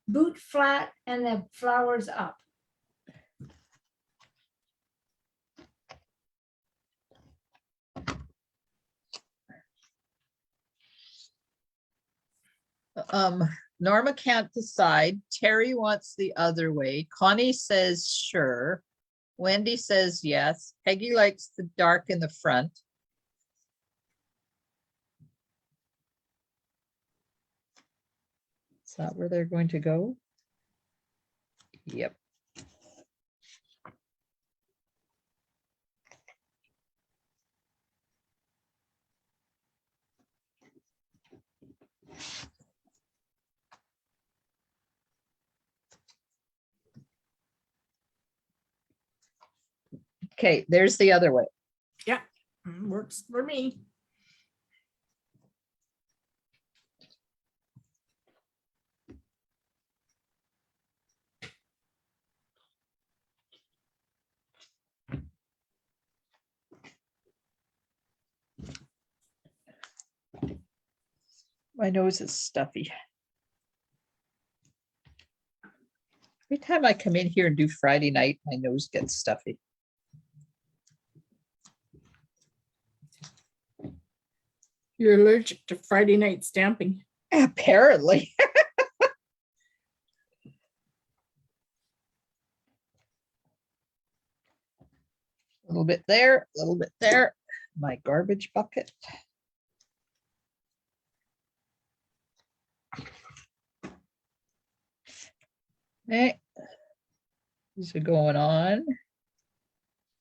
B: Boot flat and the flowers up.
A: Norma can't decide. Terry wants the other way. Connie says sure. Wendy says yes. Peggy likes the dark in the front. Is that where they're going to go? Yep. Okay, there's the other way.
C: Yeah, works for me.
A: My nose is stuffy. Every time I come in here and do Friday night, my nose gets stuffy.
C: You're allergic to Friday night stamping.
A: Apparently. little bit there, a little bit there. My garbage bucket. Okay. These are going on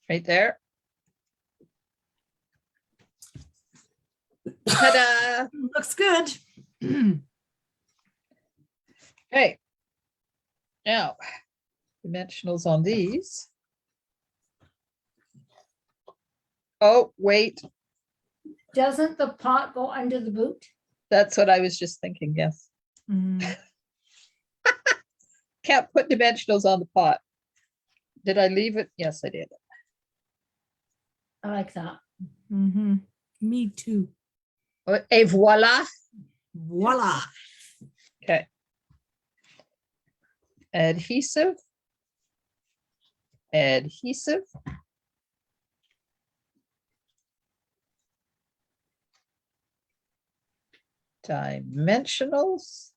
A: right there. Ta-da!
C: Looks good.
A: Okay. Now, dimensionals on these. Oh, wait,
B: Doesn't the pot go under the boot?
A: that's what I was just thinking, yes.
C: Mm,
A: Can't put dimensionals on the pot. Did I leave it? Yes, I did.
B: I like that.
C: mhm. Me too.
A: Et voila.
C: Voila.
A: Okay. Adhesive. Adhesive. Dimensionals.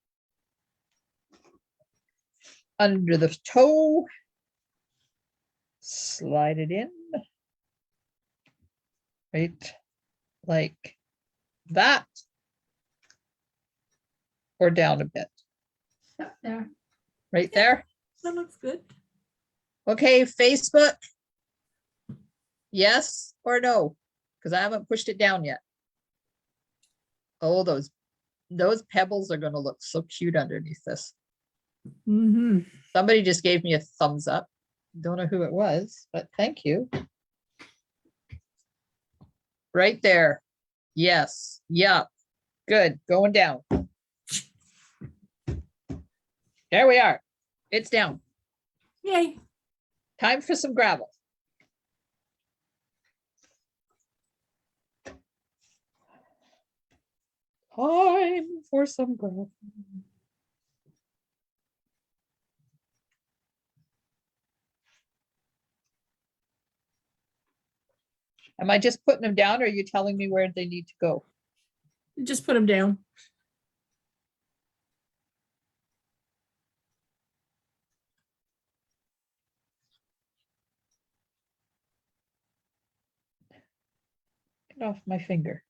A: Under the toe. Slide it in. Right, like that. Or down a bit,
B: Up there.
A: right there.
C: That looks good.
A: Okay, Facebook. Yes or no? Because I haven't pushed it down yet. Oh, those pebbles are gonna look so cute underneath this.
C: Mm-hmm.
A: Somebody just gave me a thumbs up. Don't know who it was, but thank you. Right there. Yes, yep. Good, going down. There we are. It's down.
C: Yay.
A: Time for some gravel. Time for some gravel. Am I just putting them down or are you telling me where they need to go?
C: Just put them down.
A: Get off my finger.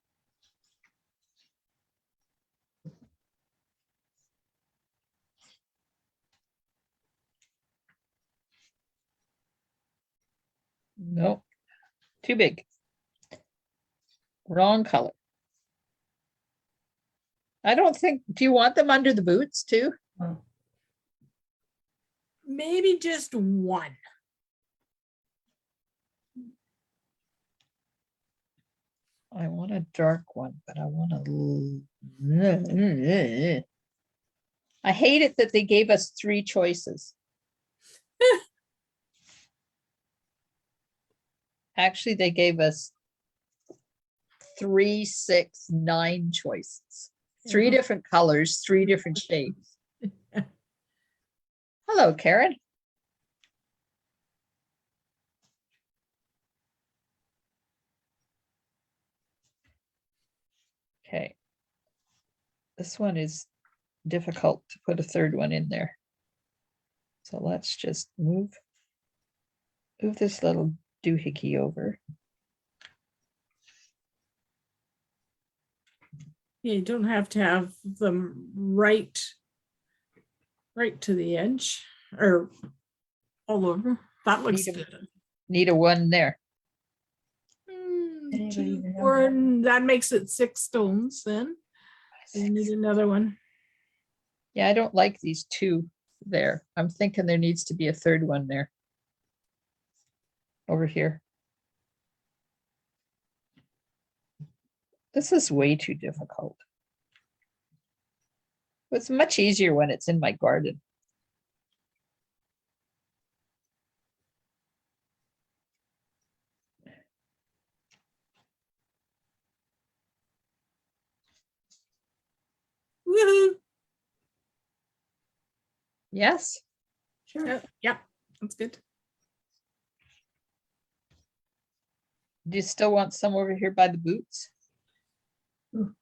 A: Nope, too big. Wrong color. I don't think, do you want them under the boots too?
C: Maybe just one.
A: I want a dark one, but I want a. I hate it that they gave us 3 choices. Actually, they gave us 3, 6, 9 choices. 3
C: Yeah.
A: different colors, 3 different shades. Hello, Karen. Okay. This one is difficult to put a 3rd one in there. So let's just move this little doohickey over.
C: You don't have to have them right to the edge or all over. That looks
A: Need a-
C: good.
A: Need a 1 there.
B: Anybody
C: 2,
B: even know
C: 4,
B: that?
C: and that makes it 6 stones then. You need another one.
A: Yeah, I don't like these 2 there. I'm thinking there needs to be a 3rd one there. Over here. This is way too difficult. It's much easier when it's in my garden.
C: Woohoo!
A: Yes.
B: Sure.
C: Yep, that's good.
A: Do you still want some over here by the boots?
B: Mm.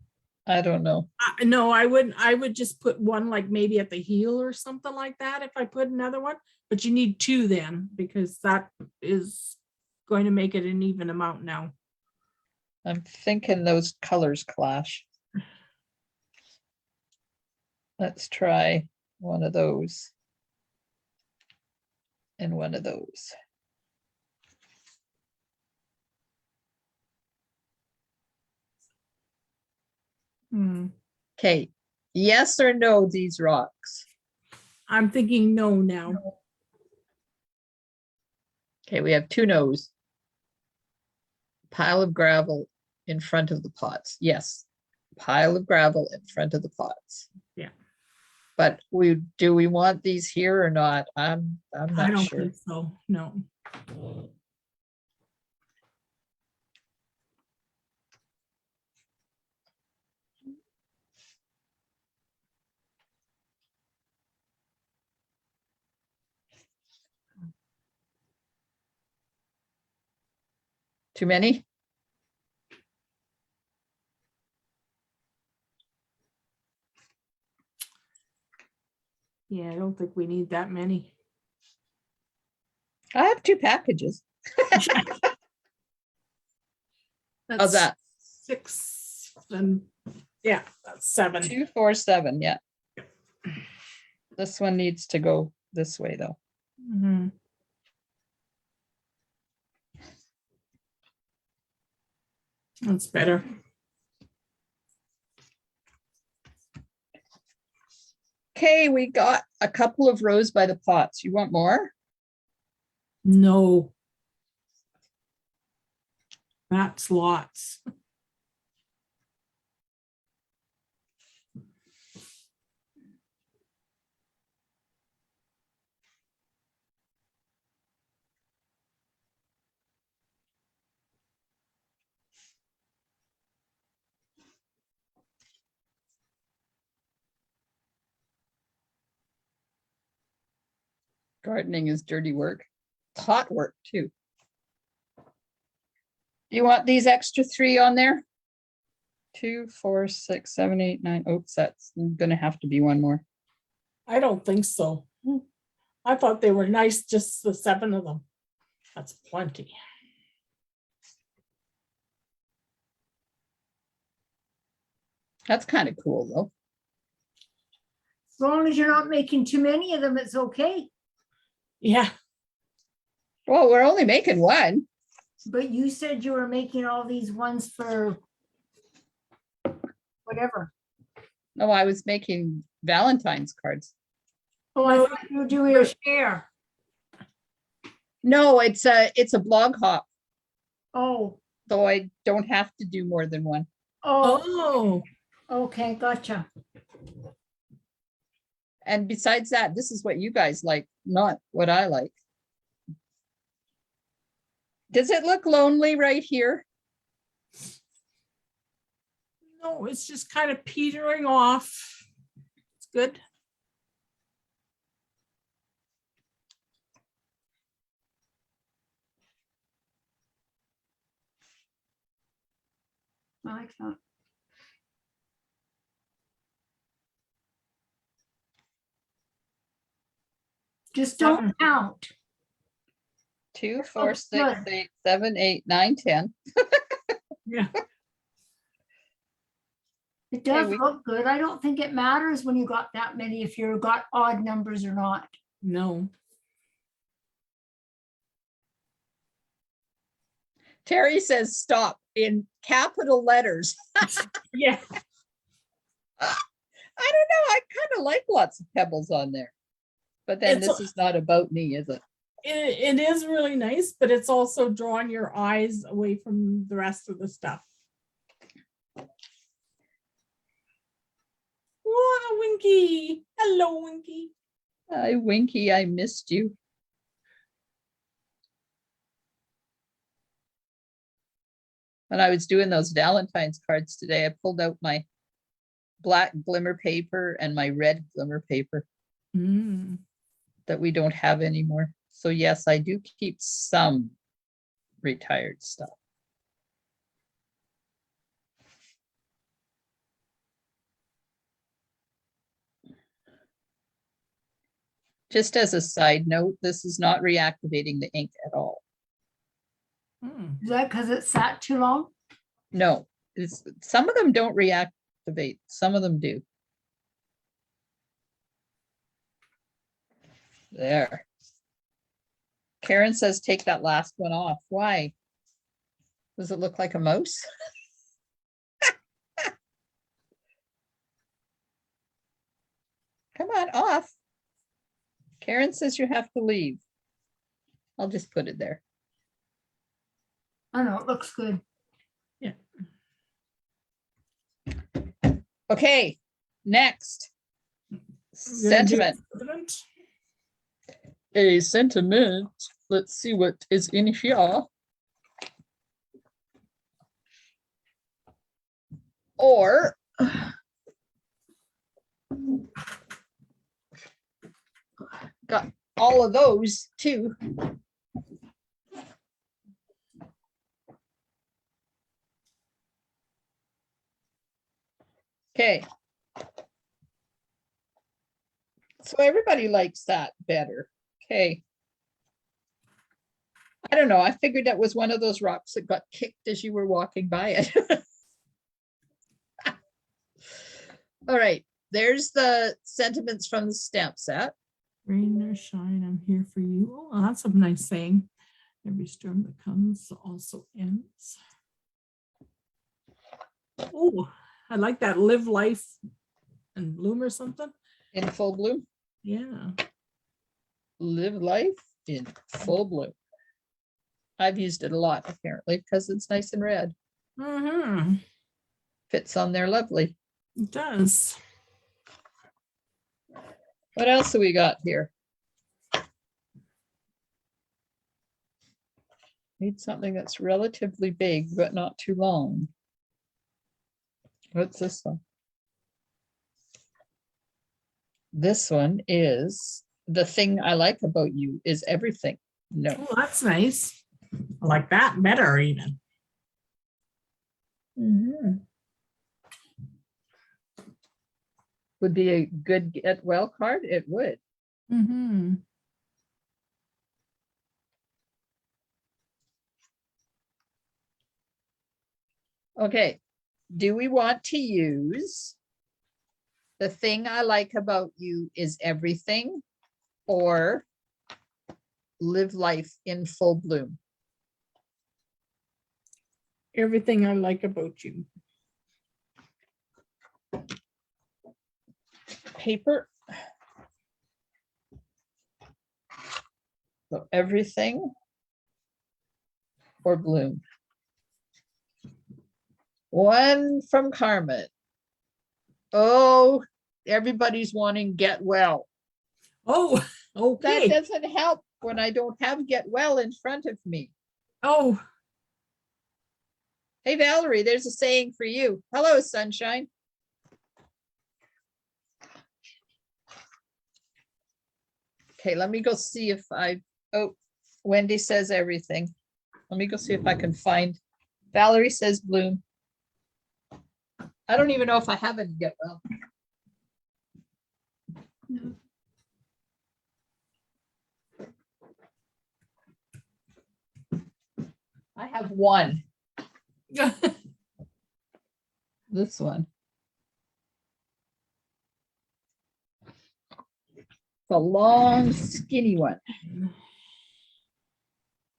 A: I don't know.
C: No, I wouldn't. I would just put one like maybe at the heel or something like that if I put another one. But you need 2 then because that is going to make it an even amount now.
A: I'm thinking those colors clash. Let's try one of those. And one of those.
C: Hmm.
A: Okay, yes or no, these rocks?
C: I'm thinking no now.
A: Okay, we have two no's. Pile of gravel in front of the pots. Yes, pile of gravel in front of the pots.
C: Yeah.
A: But do we want these here or not? I'm
C: I
A: not
C: don't
A: sure.
C: think so. No.
A: Too many?
C: Yeah, I don't think we need that many.
A: I have two packages. How's that?
C: 6 and yeah, that's 7.
A: 2, 4, 7, yeah. This one needs to go this way though.
C: Mhm. That's better.
A: Okay, we got a couple of rows by the pots. You want more?
C: No. That's lots.
A: Gardening is dirty work. It's hot work too. You want these extra 3 on there? 2, 4, 6, 7, 8, 9. Oops, that's gonna have to be one more.
C: I don't think so. I thought they were nice, just the 7 of them. That's plenty.
A: That's kind of cool though.
B: As long as you're not making too many of them, it's okay.
C: Yeah,
A: Well, we're only making one.
B: But you said you were making all these ones for whatever.
A: No, I was making Valentine's cards.
B: Oh, I
C: No,
B: thought you were doing a share.
A: No, it's a blog hop,
B: Oh,
A: so I don't have to do more than one.
B: oh,
C: oh,
B: okay, gotcha.
A: And besides that, this is what you guys like, not what I like. Does it look lonely right here?
C: no, it's just kind of petering off. It's good.
B: I like that. Just don't count.
A: 2, 4,
B: looks
A: 6,
B: good.
A: 8, 7, 8, 9, 10.
C: Yeah.
B: It does
A: we-
B: look good. I don't think it matters when you got that many, if you've got odd numbers or not.
C: No.
A: Terry says stop in capital letters.
C: Yeah.
A: I don't know. I kind of like lots of pebbles on there. But then
C: It's
A: this
C: a-
A: is not about me, is it?
C: It is really nice, but it's also drawing your eyes away from the rest of the stuff. Wow, Winky. Hello, Winky.
A: Hi, Winky, I missed you. When I was doing those Valentine's cards today, I pulled out my black glimmer paper and my red glimmer paper
C: Mm.
A: that we don't have anymore. So yes, I do keep some retired stuff. Just as a side note, this is not reactivating the ink at all.
B: Is that because it sat too long?
A: No, it's, some of them don't reactivate, some of them do. There. Karen says, take that last one off. Why? Does it look like a mouse? Come on, off. Karen says you have to leave. I'll just put it there.
B: I know, it looks good.
A: Okay, next.
C: We're gonna do
A: Sentiment.
C: sentiment.
A: A sentiment. Let's see what is in here. Or got all of those too. Okay. So everybody likes that better. Okay. I don't know. I figured that was one of those rocks that got kicked as you were walking by it. All right. There's the sentiments from the stamp set.
C: Rain or shine, I'm here for you. Oh, that's a nice saying. Every storm that comes also ends. Oh, I like that. Live life and bloom or something.
A: In full bloom.
C: Yeah.
A: Live life in full bloom. I've used it a lot apparently because it's nice and red.
C: Mm-hmm.
A: Fits on there lovely.
C: It does.
A: What else do we got here? Need something that's relatively big but not too long. What's this one? This one is the thing I like about you is everything. No.
C: Oh, that's nice. I like that better even.
A: Mhm. Would be a good get well card. It would.
C: Mm-hmm.
A: Okay. Do we want to use the thing I like about you is everything or live life in full bloom?
C: Everything I like about you.
A: Paper. So everything or bloom. One from Carmen. Oh, everybody's wanting get well.
C: Oh,
A: That
C: okay.
A: doesn't help when I don't have get well in front of me.
C: Oh,
A: Hey, Valerie, there's a saying for you. Hello, sunshine. Okay, let me go see if oh, Wendy says everything. Let me go see if I can find. Valerie says bloom. I don't even know if I have it get well. I have one. This one. The long skinny one.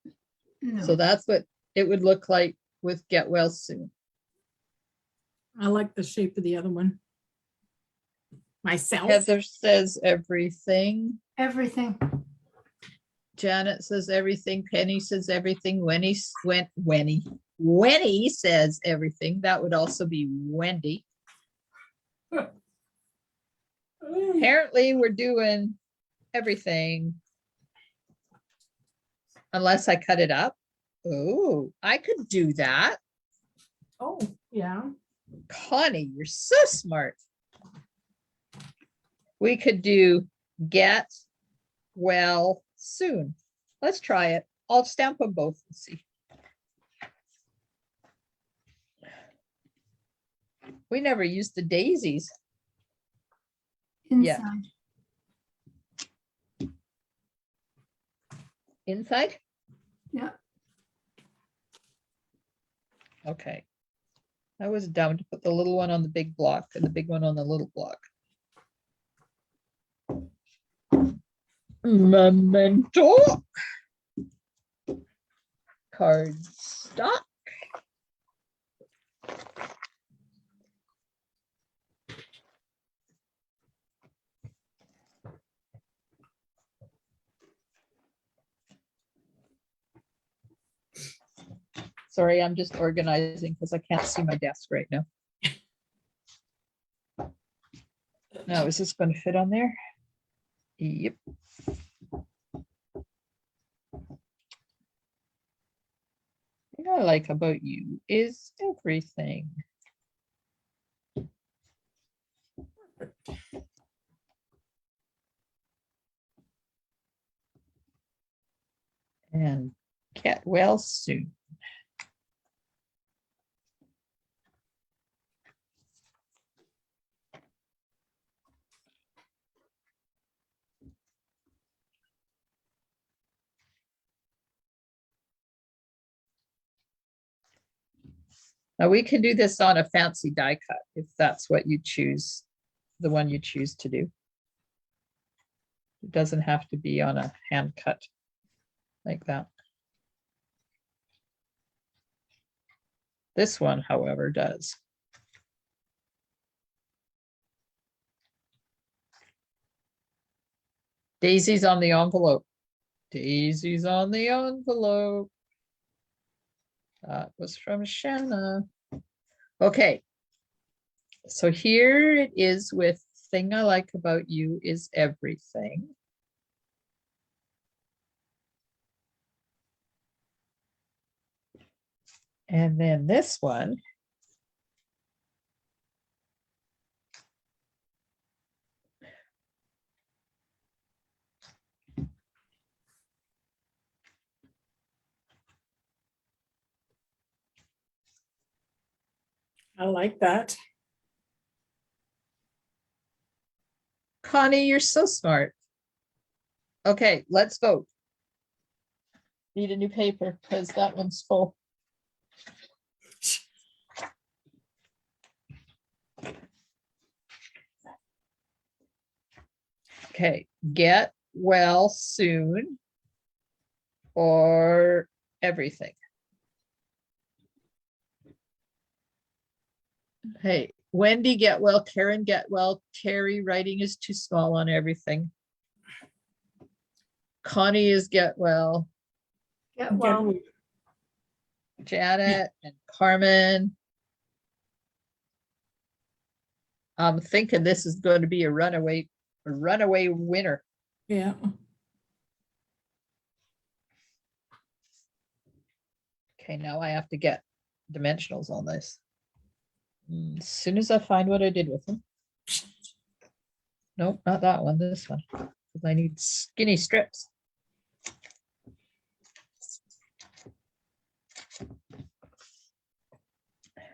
A: So
B: No,
A: that's what it would look like with get well soon.
C: I like the shape of the other one. Myself.
A: Heather says everything.
B: everything.
A: Janet says everything. Penny says everything. Wenny says everything. That would also be Wendy. Apparently we're doing everything. Unless I cut it up. Oh, I could do that.
C: Oh, yeah.
A: Connie, you're so smart. We could do get well soon. Let's try it. I'll stamp them both and see. We never used the daisies. Yeah.
B: Inside.
A: Inside?
B: Yeah.
A: Okay. I was dumb to put the little one on the big block and the big one on the little block. Memento. Card stock. Sorry, I'm just organizing because I can't see my desk right now. Now, is this going to fit on there? Yep. What I like about you is everything. And get well soon. Now we can do this on a fancy die cut if that's what you choose, the one you choose to do. It doesn't have to be on a hand cut like that. This one, however, does. Daisy's on the envelope. Daisy's on the envelope. That was from Shanna. Okay. So here it is with thing I like about you is everything. And then this one.
C: I like that.
A: Connie, you're so smart. Okay, let's vote. Need a new paper because that one's full. Okay, get well soon or everything. Hey, Wendy, get well. Karen, get well. Terry, writing is too small on everything. Connie is get well.
B: Get well.
A: Janet and Carmen. I'm thinking this is going to be a runaway winner.
C: Yeah.
A: Okay, now I have to get dimensionals on this. As soon as I find what I did with them. Nope, not that one, this one. Because I need skinny strips.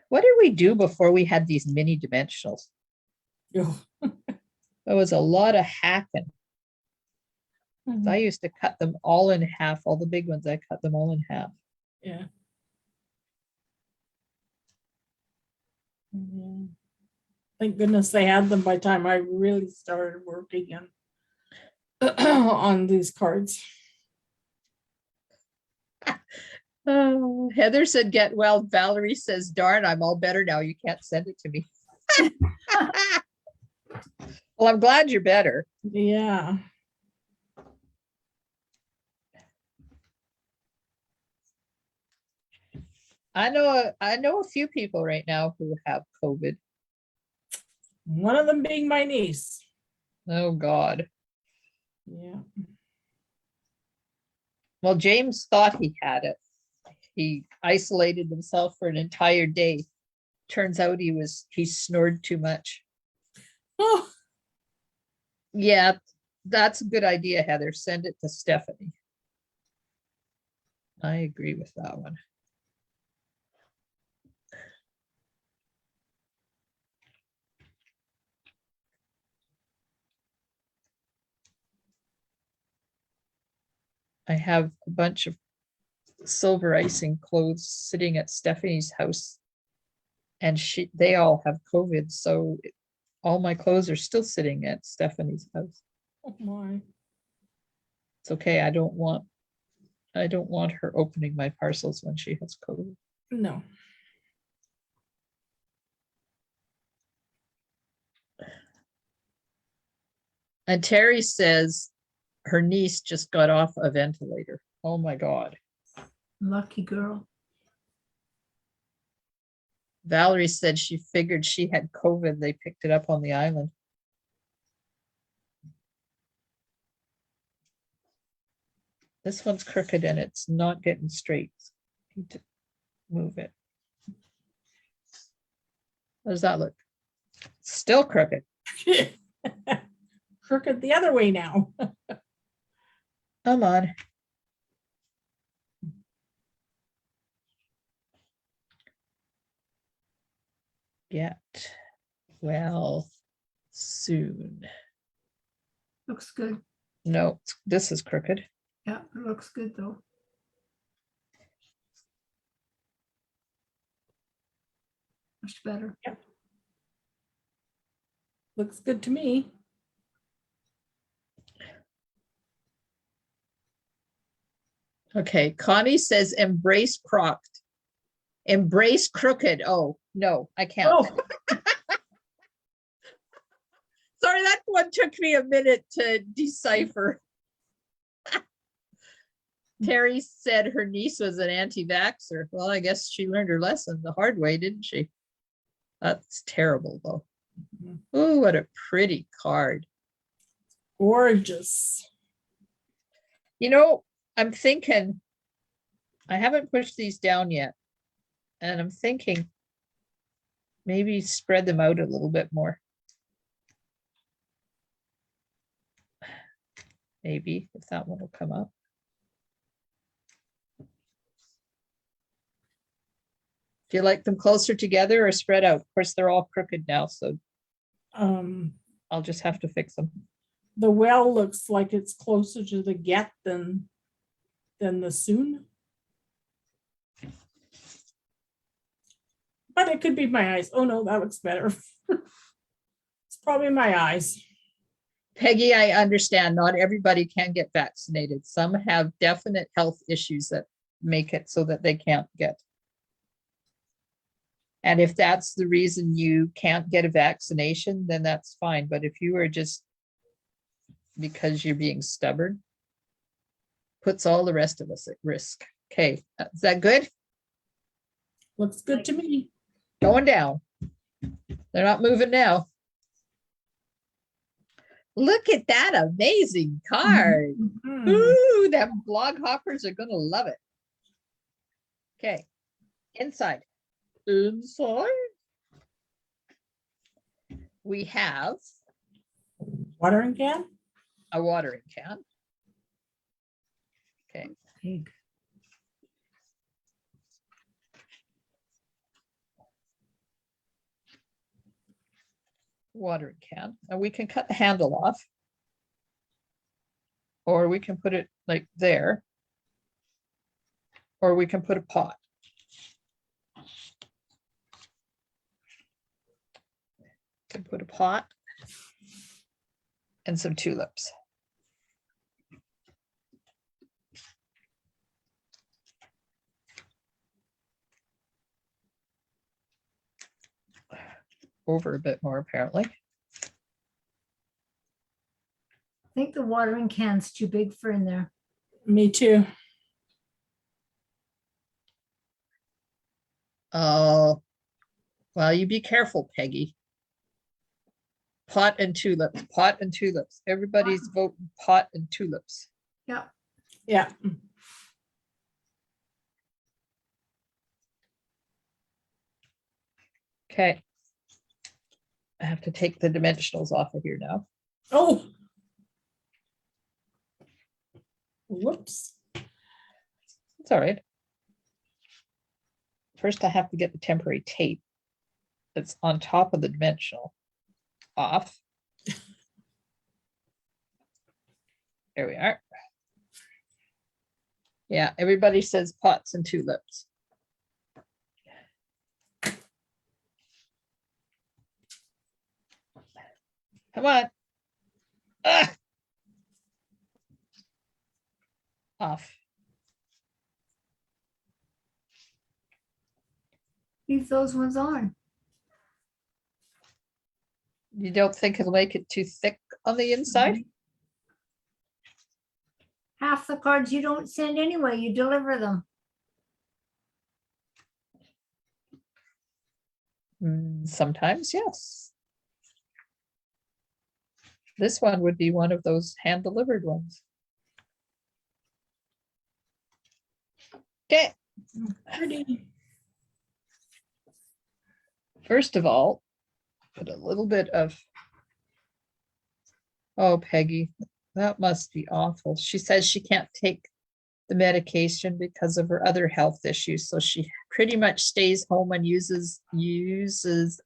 A: What did we do before we had these mini dimensionals?
C: Oh.
A: There was a lot of hacking. I used to cut them all in half. All the big ones, I cut them all in half.
C: Yeah. Thank goodness they had them by the time I really started working on these cards.
A: Oh, Heather said, get well. Valerie says, darn, I'm all better now. You can't send it to me. Well, I'm glad you're better.
C: Yeah.
A: I know a few people right now who have COVID.
C: One of them being my niece.
A: Oh God.
C: Yeah.
A: Well, James thought he had it. He isolated himself for an entire day. Turns out he snored too much.
C: Oh,
A: Yeah, that's a good idea, Heather. Send it to Stephanie. I agree with that one. I have a bunch of silver icing clothes sitting at Stephanie's house. And they all have COVID, so all my clothes are still sitting at Stephanie's house.
C: Oh my.
A: It's okay. I don't want her opening my parcels when she has COVID.
C: No.
A: And Terry says her niece just got off a ventilator. Oh my God.
B: Lucky girl.
A: Valerie said she figured she had COVID. They picked it up on the island. This one's crooked and it's not getting straight. Need to move it. How does that look? Still crooked.
C: Crooked the other way now.
A: Come on. Get well soon.
B: Looks good.
A: No, this is crooked.
B: Yeah, it looks good though. Much better.
C: Looks good to me.
A: Okay, Connie says embrace crocked. Embrace crooked. Oh, no, I can't.
C: Oh,
A: Sorry, that one took me a minute to decipher. Terry said her niece was an anti-vaxxer. Well, I guess she learned her lesson the hard way, didn't she? That's terrible, though.
C: Mhm.
A: Oh, what a pretty card.
C: gorgeous.
A: You know, I'm thinking, I haven't pushed these down yet. And I'm thinking maybe spread them out a little bit more. Maybe if that one will come up. Do you like them closer together or spread out? Of course, they're all crooked now, so I'll just have to fix them.
C: The well looks like it's closer to the get than the soon. But it could be my eyes. Oh no, that looks better. It's probably my eyes.
A: Peggy, I understand not everybody can get vaccinated. Some have definite health issues that make it so that they can't get. And if that's the reason you can't get a vaccination, then that's fine. But if you are just because you're being stubborn, puts all the rest of us at risk. Okay, is that good?
C: Looks good to me.
A: Going down. They're not moving now. Look at that amazing card.
C: Mhm.
A: Ooh, them blog hoppers are gonna love it. Okay, inside. Inside. We have
C: Watering can.
A: a watering can. Okay,
B: Big.
A: watering can. And we can cut the handle off. Or we can put it like there. Or we can put a pot. Can put a pot and some tulips. Over a bit more, apparently.
B: I think the watering can's too big for in there.
C: Me too.
A: Oh, well, you be careful, Peggy. Pot and tulips, pot and tulips. Everybody's voting pot and tulips.
B: Yeah.
C: Yeah.
A: Okay. I have to take the dimensionals off of here now.
C: Oh. Whoops.
A: It's all right. First, I have to get the temporary tape that's on top of the dimensional off. There we are. Yeah, everybody says pots and tulips. Come on. Ah! Off.
B: Leave those ones on.
A: You don't think it'll make it too thick on the inside?
B: Half the cards you don't send anyway, you deliver them.
A: Sometimes, yes. This one would be one of those hand-delivered ones. Okay,
C: Pretty.
A: first of all, put a little bit of, oh, Peggy, that must be awful. She says she can't take the medication because of her other health issues. So she pretty much stays home and uses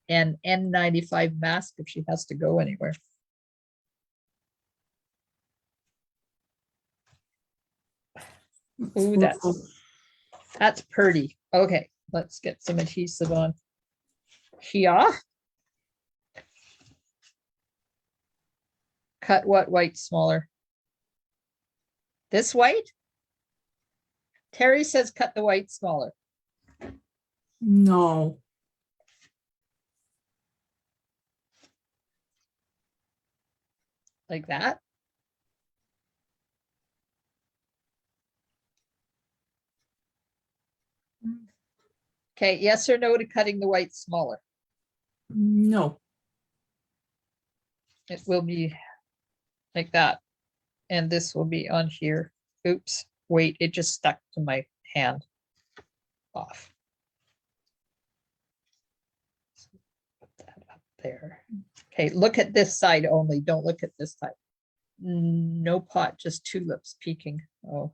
A: an N95 mask if she has to go anywhere. Ooh, that's pretty. Okay, let's get some adhesive on here. Cut what white smaller? This white? Terry says cut the white smaller.
C: No.
A: Like that? Okay, yes or no to cutting the white smaller?
C: No.
A: It will be like that. And this will be on here. Oops, wait, it just stuck to my hand. Off. Put that up there. Okay, look at this side only. Don't look at this side. No pot, just tulips peeking. Oh.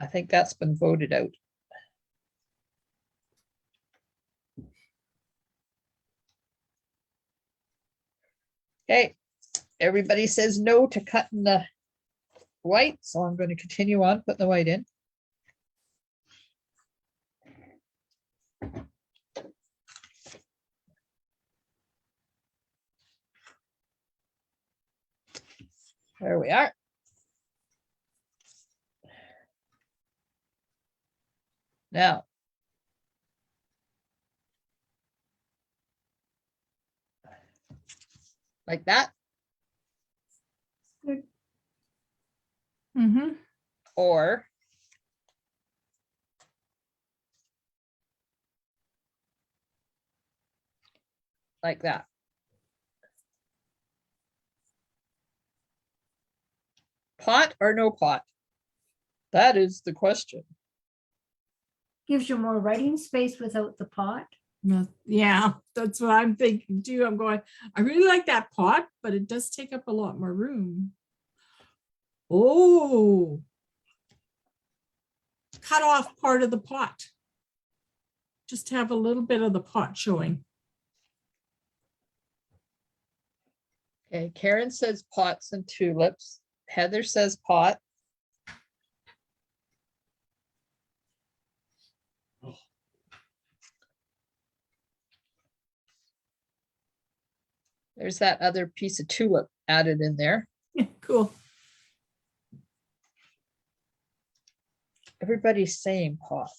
A: I think that's been voted out. Okay, everybody says no to cutting the white, so I'm going to continue on putting the white in. There we are. Now, like that,
C: Mm-hmm.
A: or like that. Pot or no pot? That is the question.
B: Gives you more writing space without the pot.
C: Yeah, that's what I'm thinking too. I'm going, I really like that pot, but it does take up a lot more room. Oh, cut off part of the pot. Just have a little bit of the pot showing.
A: Okay, Karen says pots and tulips. Heather says pot. There's that other piece of tulip added in there.
C: Yeah, cool.
A: Everybody's saying pot.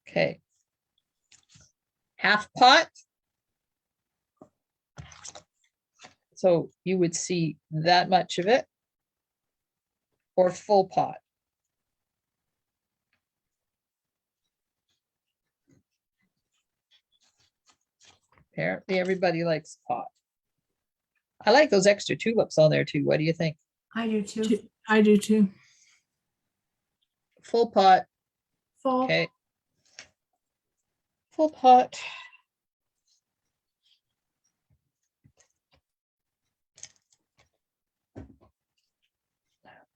A: Okay. Half pot. So you would see that much of it. Or full pot. Apparently everybody likes pot. I like those extra tulips on there too. What do you think?
B: I do too.
C: I do too.
A: Full pot.
B: Full.
A: Okay. Full pot.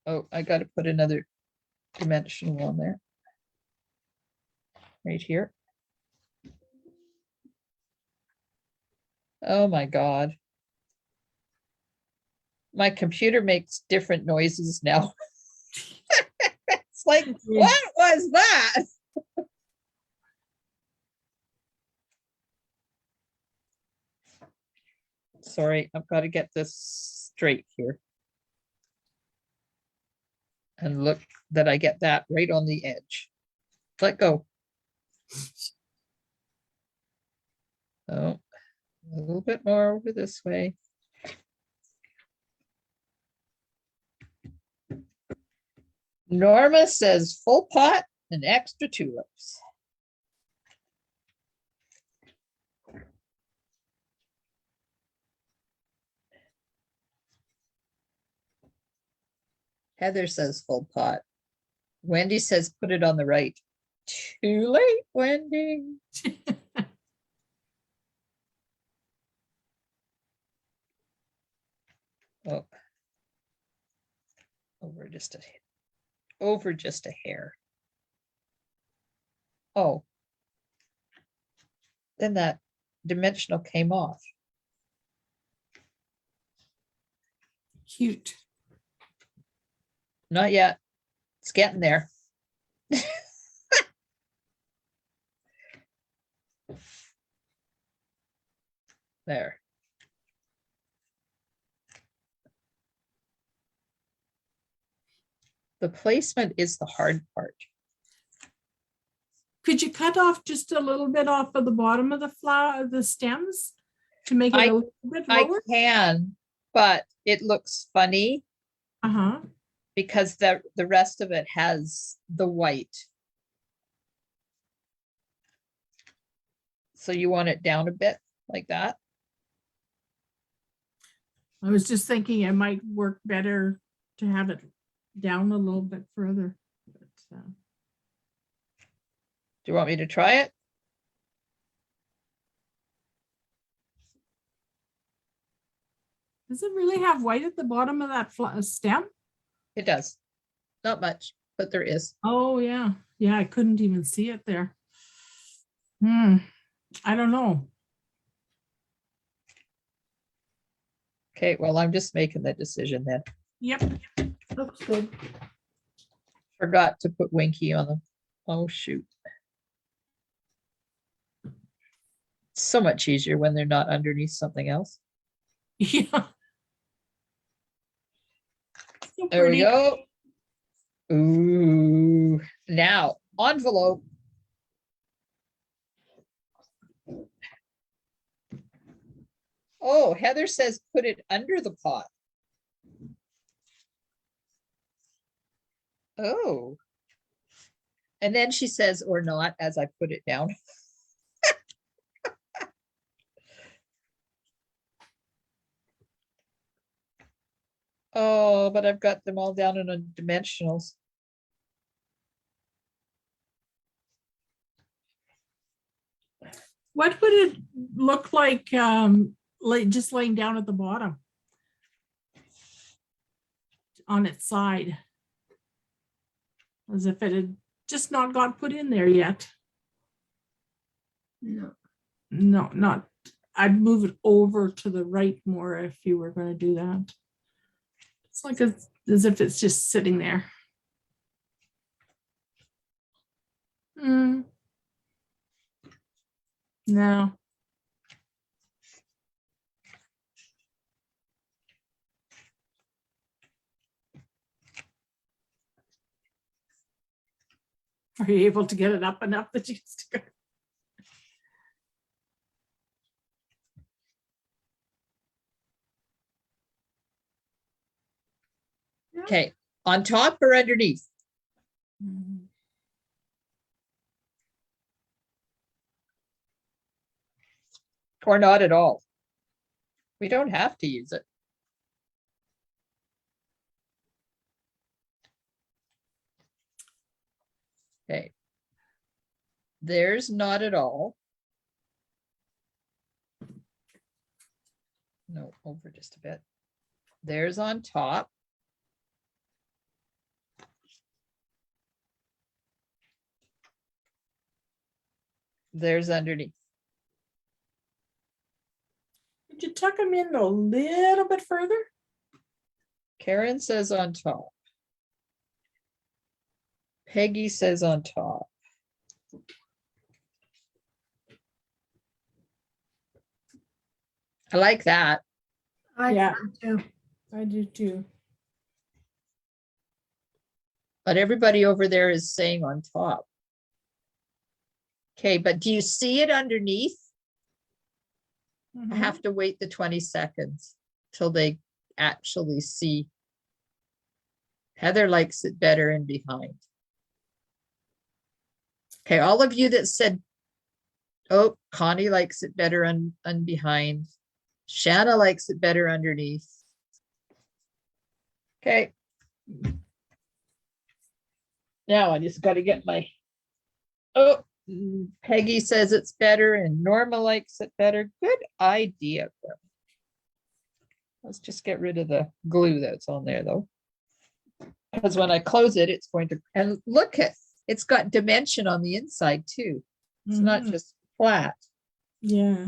A: Oh, I got to put another dimensional on there. Right here. Oh my God. My computer makes different noises now. It's like, what was that? Sorry, I've got to get this straight here. And look that I get that right on the edge. Let go. Oh, a little bit more over this way. Norma says full pot and extra tulips. Heather says full pot. Wendy says put it on the right. Too late, Wendy. Oh, over just a hair. Oh, then that dimensional came off.
C: Cute.
A: Not yet. It's getting there. There. The placement is the hard part.
C: Could you cut off just a little bit off of the bottom of the flower, the stems, to make it
A: I-
C: a little bit
A: I
C: lower?
A: can, but it looks funny
C: Uh-huh.
A: because the rest of it has the white. So you want it down a bit like that?
C: I was just thinking it might work better to have it down a little bit further. But,
A: Do you want me to try it?
C: does it really have white at the bottom of that stem?
A: It does. Not much, but there is.
C: Oh, yeah. Yeah, I couldn't even see it there. I don't know.
A: Okay, well, I'm just making the decision then.
C: Yep.
B: Looks good.
A: Forgot to put Winky on them. Oh, shoot. So much easier when they're not underneath something else.
C: Yeah. So
A: There we
C: pretty.
A: go. Ooh, now envelope. Oh, Heather says put it under the pot. Oh. And then she says, or not, as I put it down. Oh, but I've got them all down in a dimensionals.
C: What would it look like just laying down at the bottom on its side, as if it had just not got put in there yet?
B: No.
C: No, not. I'd move it over to the right more if you were going to do that. It's like as if it's just sitting there. No. Are you able to get it up enough that you can stick it?
A: Okay, on top or underneath? Or not at all? We don't have to use it. Okay. There's not at all. No, over just a bit. There's on top. There's underneath.
C: Could you tuck them in a little bit further?
A: Karen says on top. Peggy says on top. I like that.
B: I like
C: Yeah.
B: that too.
C: I do too.
A: But everybody over there is saying on top. Okay, but do you see it underneath? I
C: Mhm.
A: have to wait the 20 seconds till they actually see. Heather likes it better and behind. Okay, all of you that said, oh, Connie likes it better and behind. Shanna likes it better underneath. Okay. Now I just got to get my, oh, Peggy says it's better and Norma likes it better. Good idea. Girl. Let's just get rid of the glue that's on there though. Because when I close it, it's going to, and look at, it's got dimension on the inside too. It's not
C: Mhm.
A: just flat.
C: Yeah.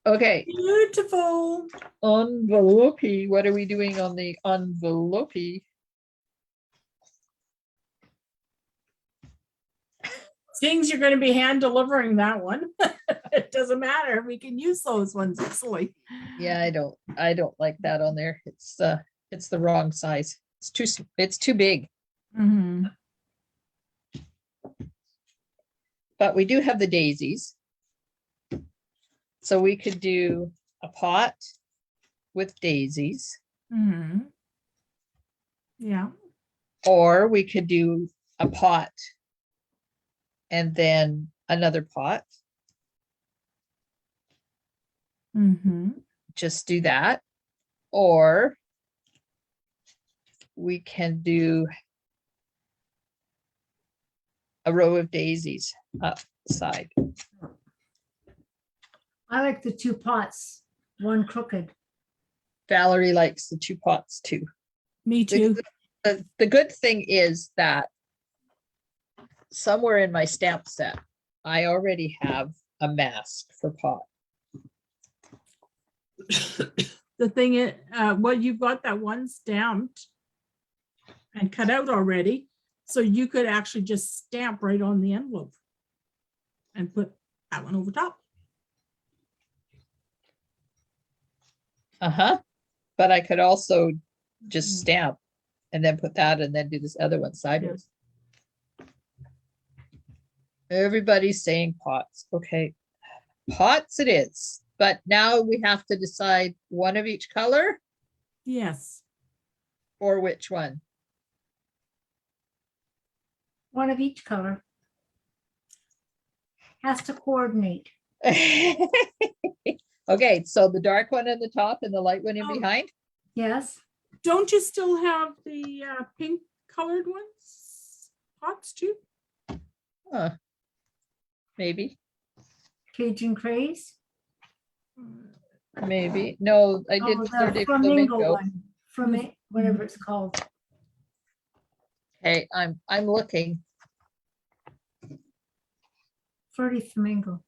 A: Okay,
C: Beautiful.
A: envelope. What are we doing on the envelope?
C: Things you're going to be hand delivering that one. It doesn't matter. We can use those ones easily.
A: Yeah, I don't like that on there. It's the wrong size. It's too big.
C: Mhm.
A: But we do have the daisies. So we could do a pot with daisies,
C: Mhm. Yeah.
A: or we could do a pot and then another pot.
C: Mhm.
A: Just do that. Or we can do a row of daisies upside.
B: I like the two pots, one crooked.
A: Valerie likes the two pots too.
C: Me too.
A: The good thing is that somewhere in my stamp set, I already have a mask for pot.
C: The thing is, well, you've got that one stamped and cut out already. So you could actually just stamp right on the envelope and put that one over top.
A: Uh-huh. But I could also just stamp and then put that and then do this other one sideways. Everybody's saying pots. Okay. Pots it is. But now we have to decide one of each color
C: Yes.
A: or which one.
B: One of each color. Has to coordinate.
A: Okay, so the dark one in the top and the light one in
C: Oh.
A: behind?
B: Yes,
C: Don't you still have the pink colored ones? Pots too?
A: Huh. Maybe,
B: Cajun craze.
A: maybe. No, I
B: Oh,
A: did
B: the
A: Flirty
B: flamingo
A: Flamingo.
B: one, from it, whatever it's called.
A: Okay, I'm looking.
B: Flirty flamingo.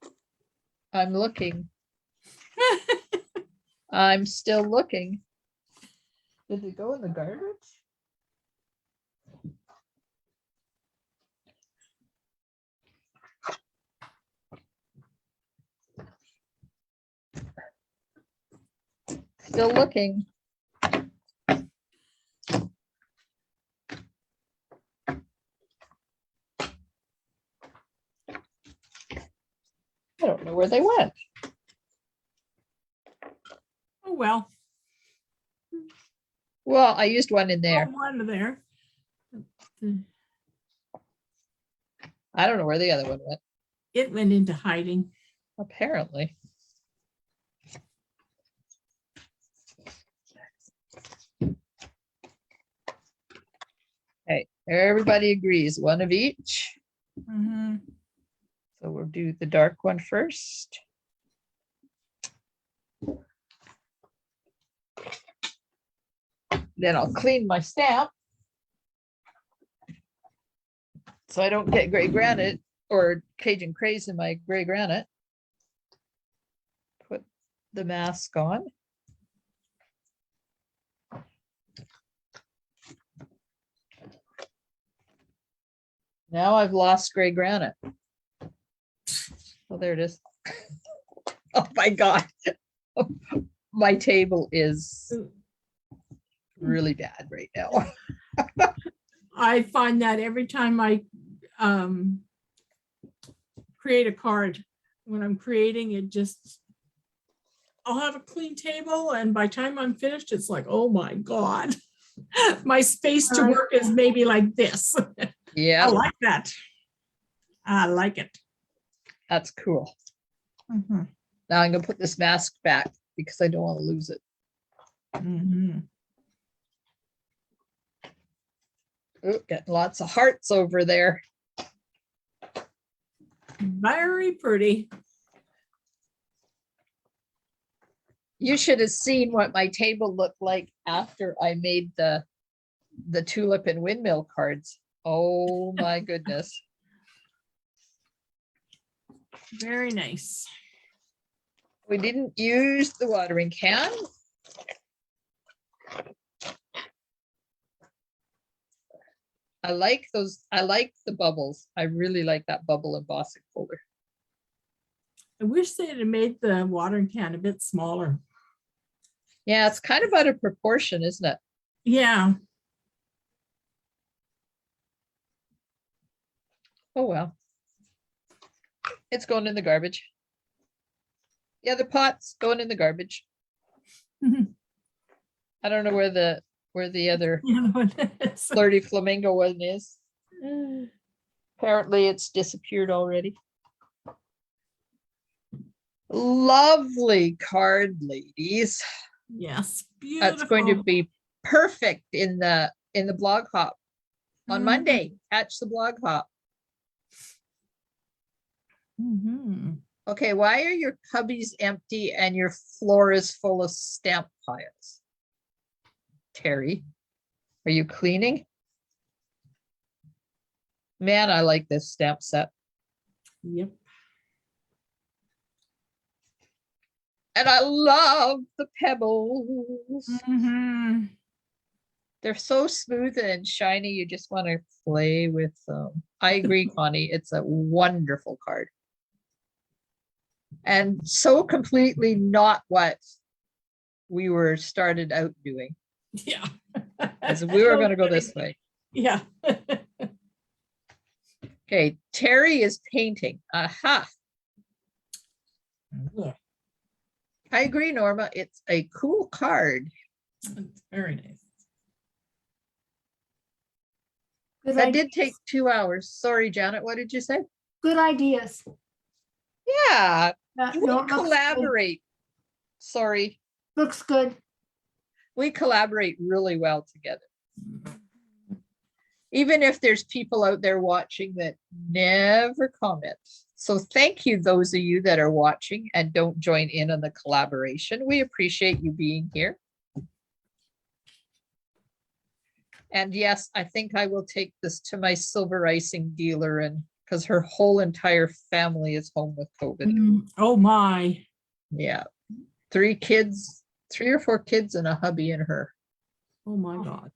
A: I'm looking. I'm still looking. Did it go in the garbage? Still looking. I don't know where they went.
C: Oh, well.
A: Well, I used one in there.
C: One there.
A: I don't know where the other one went,
C: It went into hiding.
A: apparently. Okay, everybody agrees, one of each.
C: Mhm.
A: So we'll do the dark one first. Then I'll clean my stamp. So I don't get gray granite or Cajun craze in my gray granite. Put the mask on. Now I've lost gray granite. Oh, there it is. Oh my God. My table is really bad right now.
C: I find that every time I create a card, when I'm creating it, just I'll have a clean table, and by the time I'm finished, it's like, oh my God, my space to work is maybe like this.
A: Yeah,
C: I like that. I like it.
A: that's cool.
C: Mhm.
A: Now I'm gonna put this mask back because I don't want to lose it.
C: Mhm.
A: Ooh, getting lots of hearts over there.
C: Very pretty.
A: You should have seen what my table looked like after I made the tulip and windmill cards. Oh my goodness.
C: Very nice.
A: We didn't use the watering can. I like those. I like the bubbles. I really like that bubble embossing folder.
C: I wish they had made the watering can a bit smaller.
A: Yeah, it's kind of out of proportion, isn't it?
C: Yeah.
A: Oh, well. It's going in the garbage. The other pot's going in the garbage. I don't know where the other Flirty Flamingo one is. Apparently it's disappeared already. Lovely card, ladies.
C: Yes, beautiful.
A: That's going to be perfect in the blog hop on
C: Mhm.
A: Monday. Catch the blog hop.
C: Mhm.
A: Okay, why are your cubbies empty and your floor is full of stamp piles? Terry, are you cleaning? Man, I like this stamp set.
C: Yep.
A: And I love the pebbles.
C: Mhm.
A: They're so smooth and shiny, you just want to play with them. I agree, Connie. It's a wonderful card. And so completely not what we were started out doing.
C: Yeah.
A: As we were going to go this way.
C: Yeah.
A: Okay, Terry is painting. Aha.
C: Yeah.
A: I agree, Norma. It's a cool card.
C: It's very nice.
B: Good
A: That
B: ideas.
A: did take 2 hours. Sorry, Janet. What did you say?
B: Good ideas.
A: Yeah, we
B: No, it looks good.
A: collaborate. Sorry,
B: Looks good.
A: we collaborate really well together. Even if there's people out there watching that never comment. So thank you, those of you that are watching and don't join in on the collaboration. We appreciate you being here. And yes, I think I will take this to my silver icing dealer, and because her whole entire family is home with COVID.
C: Oh my.
A: Yeah. 3 kids, 3 or 4 kids and a hubby and her.
C: Oh my God.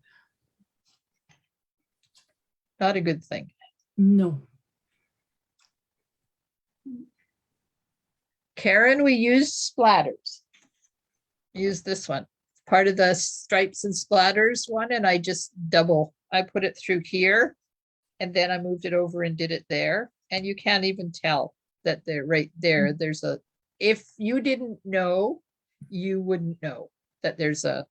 A: Not a good thing.
C: No.
A: Karen, we used splatters. Use this one. Part of the stripes and splatters one, and I just I put it through here, and then I moved it over and did it there. And you can't even tell that they're right there. There's if you didn't know, you wouldn't know that there's a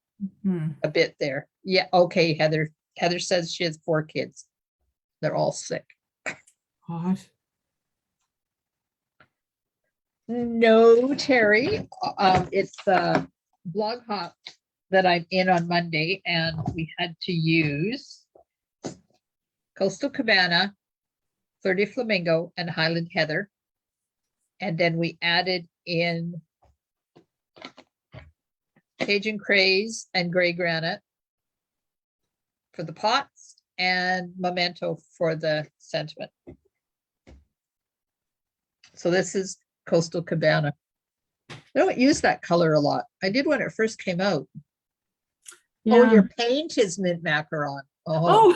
A: bit there. Yeah, okay, Heather. Heather says she has 4 kids. They're all sick.
C: God.
A: No, Terry. It's the blog hop that I'm in on Monday, and we had to use Coastal Cabana, Flirty Flamingo, and Highland Heather. And then we added in Cajun Craze and Gray Granite for the pots and Memento for the sentiment. So this is Coastal Cabana. I don't use that color a lot. I did when it first came out.
C: Yeah.
A: Oh, your paint is mint macaron. Oh,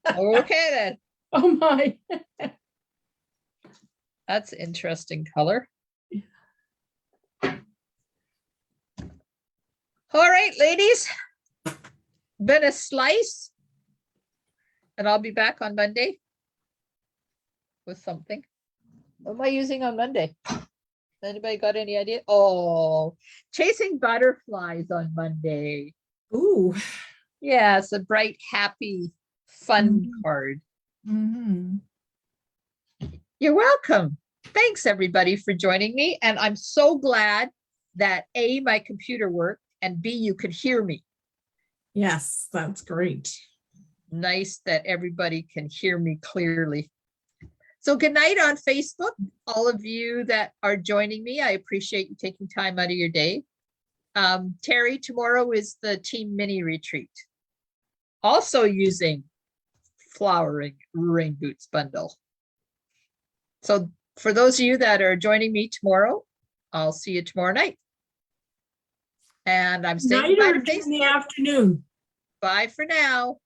C: Oh.
A: okay then.
C: Oh my.
A: That's interesting color. All right, ladies. Been a slice. And I'll be back on Monday with something. What am I using on Monday? Anybody got any idea? Oh, chasing butterflies on Monday.
C: Ooh.
A: Yeah, it's a bright, happy, fun card.
C: Mm-hmm.
A: You're welcome. Thanks, everybody, for joining me. And I'm so glad that A, my computer worked, and B, you could hear me.
C: Yes, that's great.
A: Nice that everybody can hear me clearly. So good night on Facebook, all of you that are joining me. I appreciate you taking time out of your day. Terry, tomorrow is the team mini retreat. Also using flowering rain boots bundle. So for those of you that are joining me tomorrow, I'll see you tomorrow night. And I'm saying
C: Night
A: goodbye
C: or
A: to
C: in the
A: Facebook.
C: afternoon?
A: Bye for now.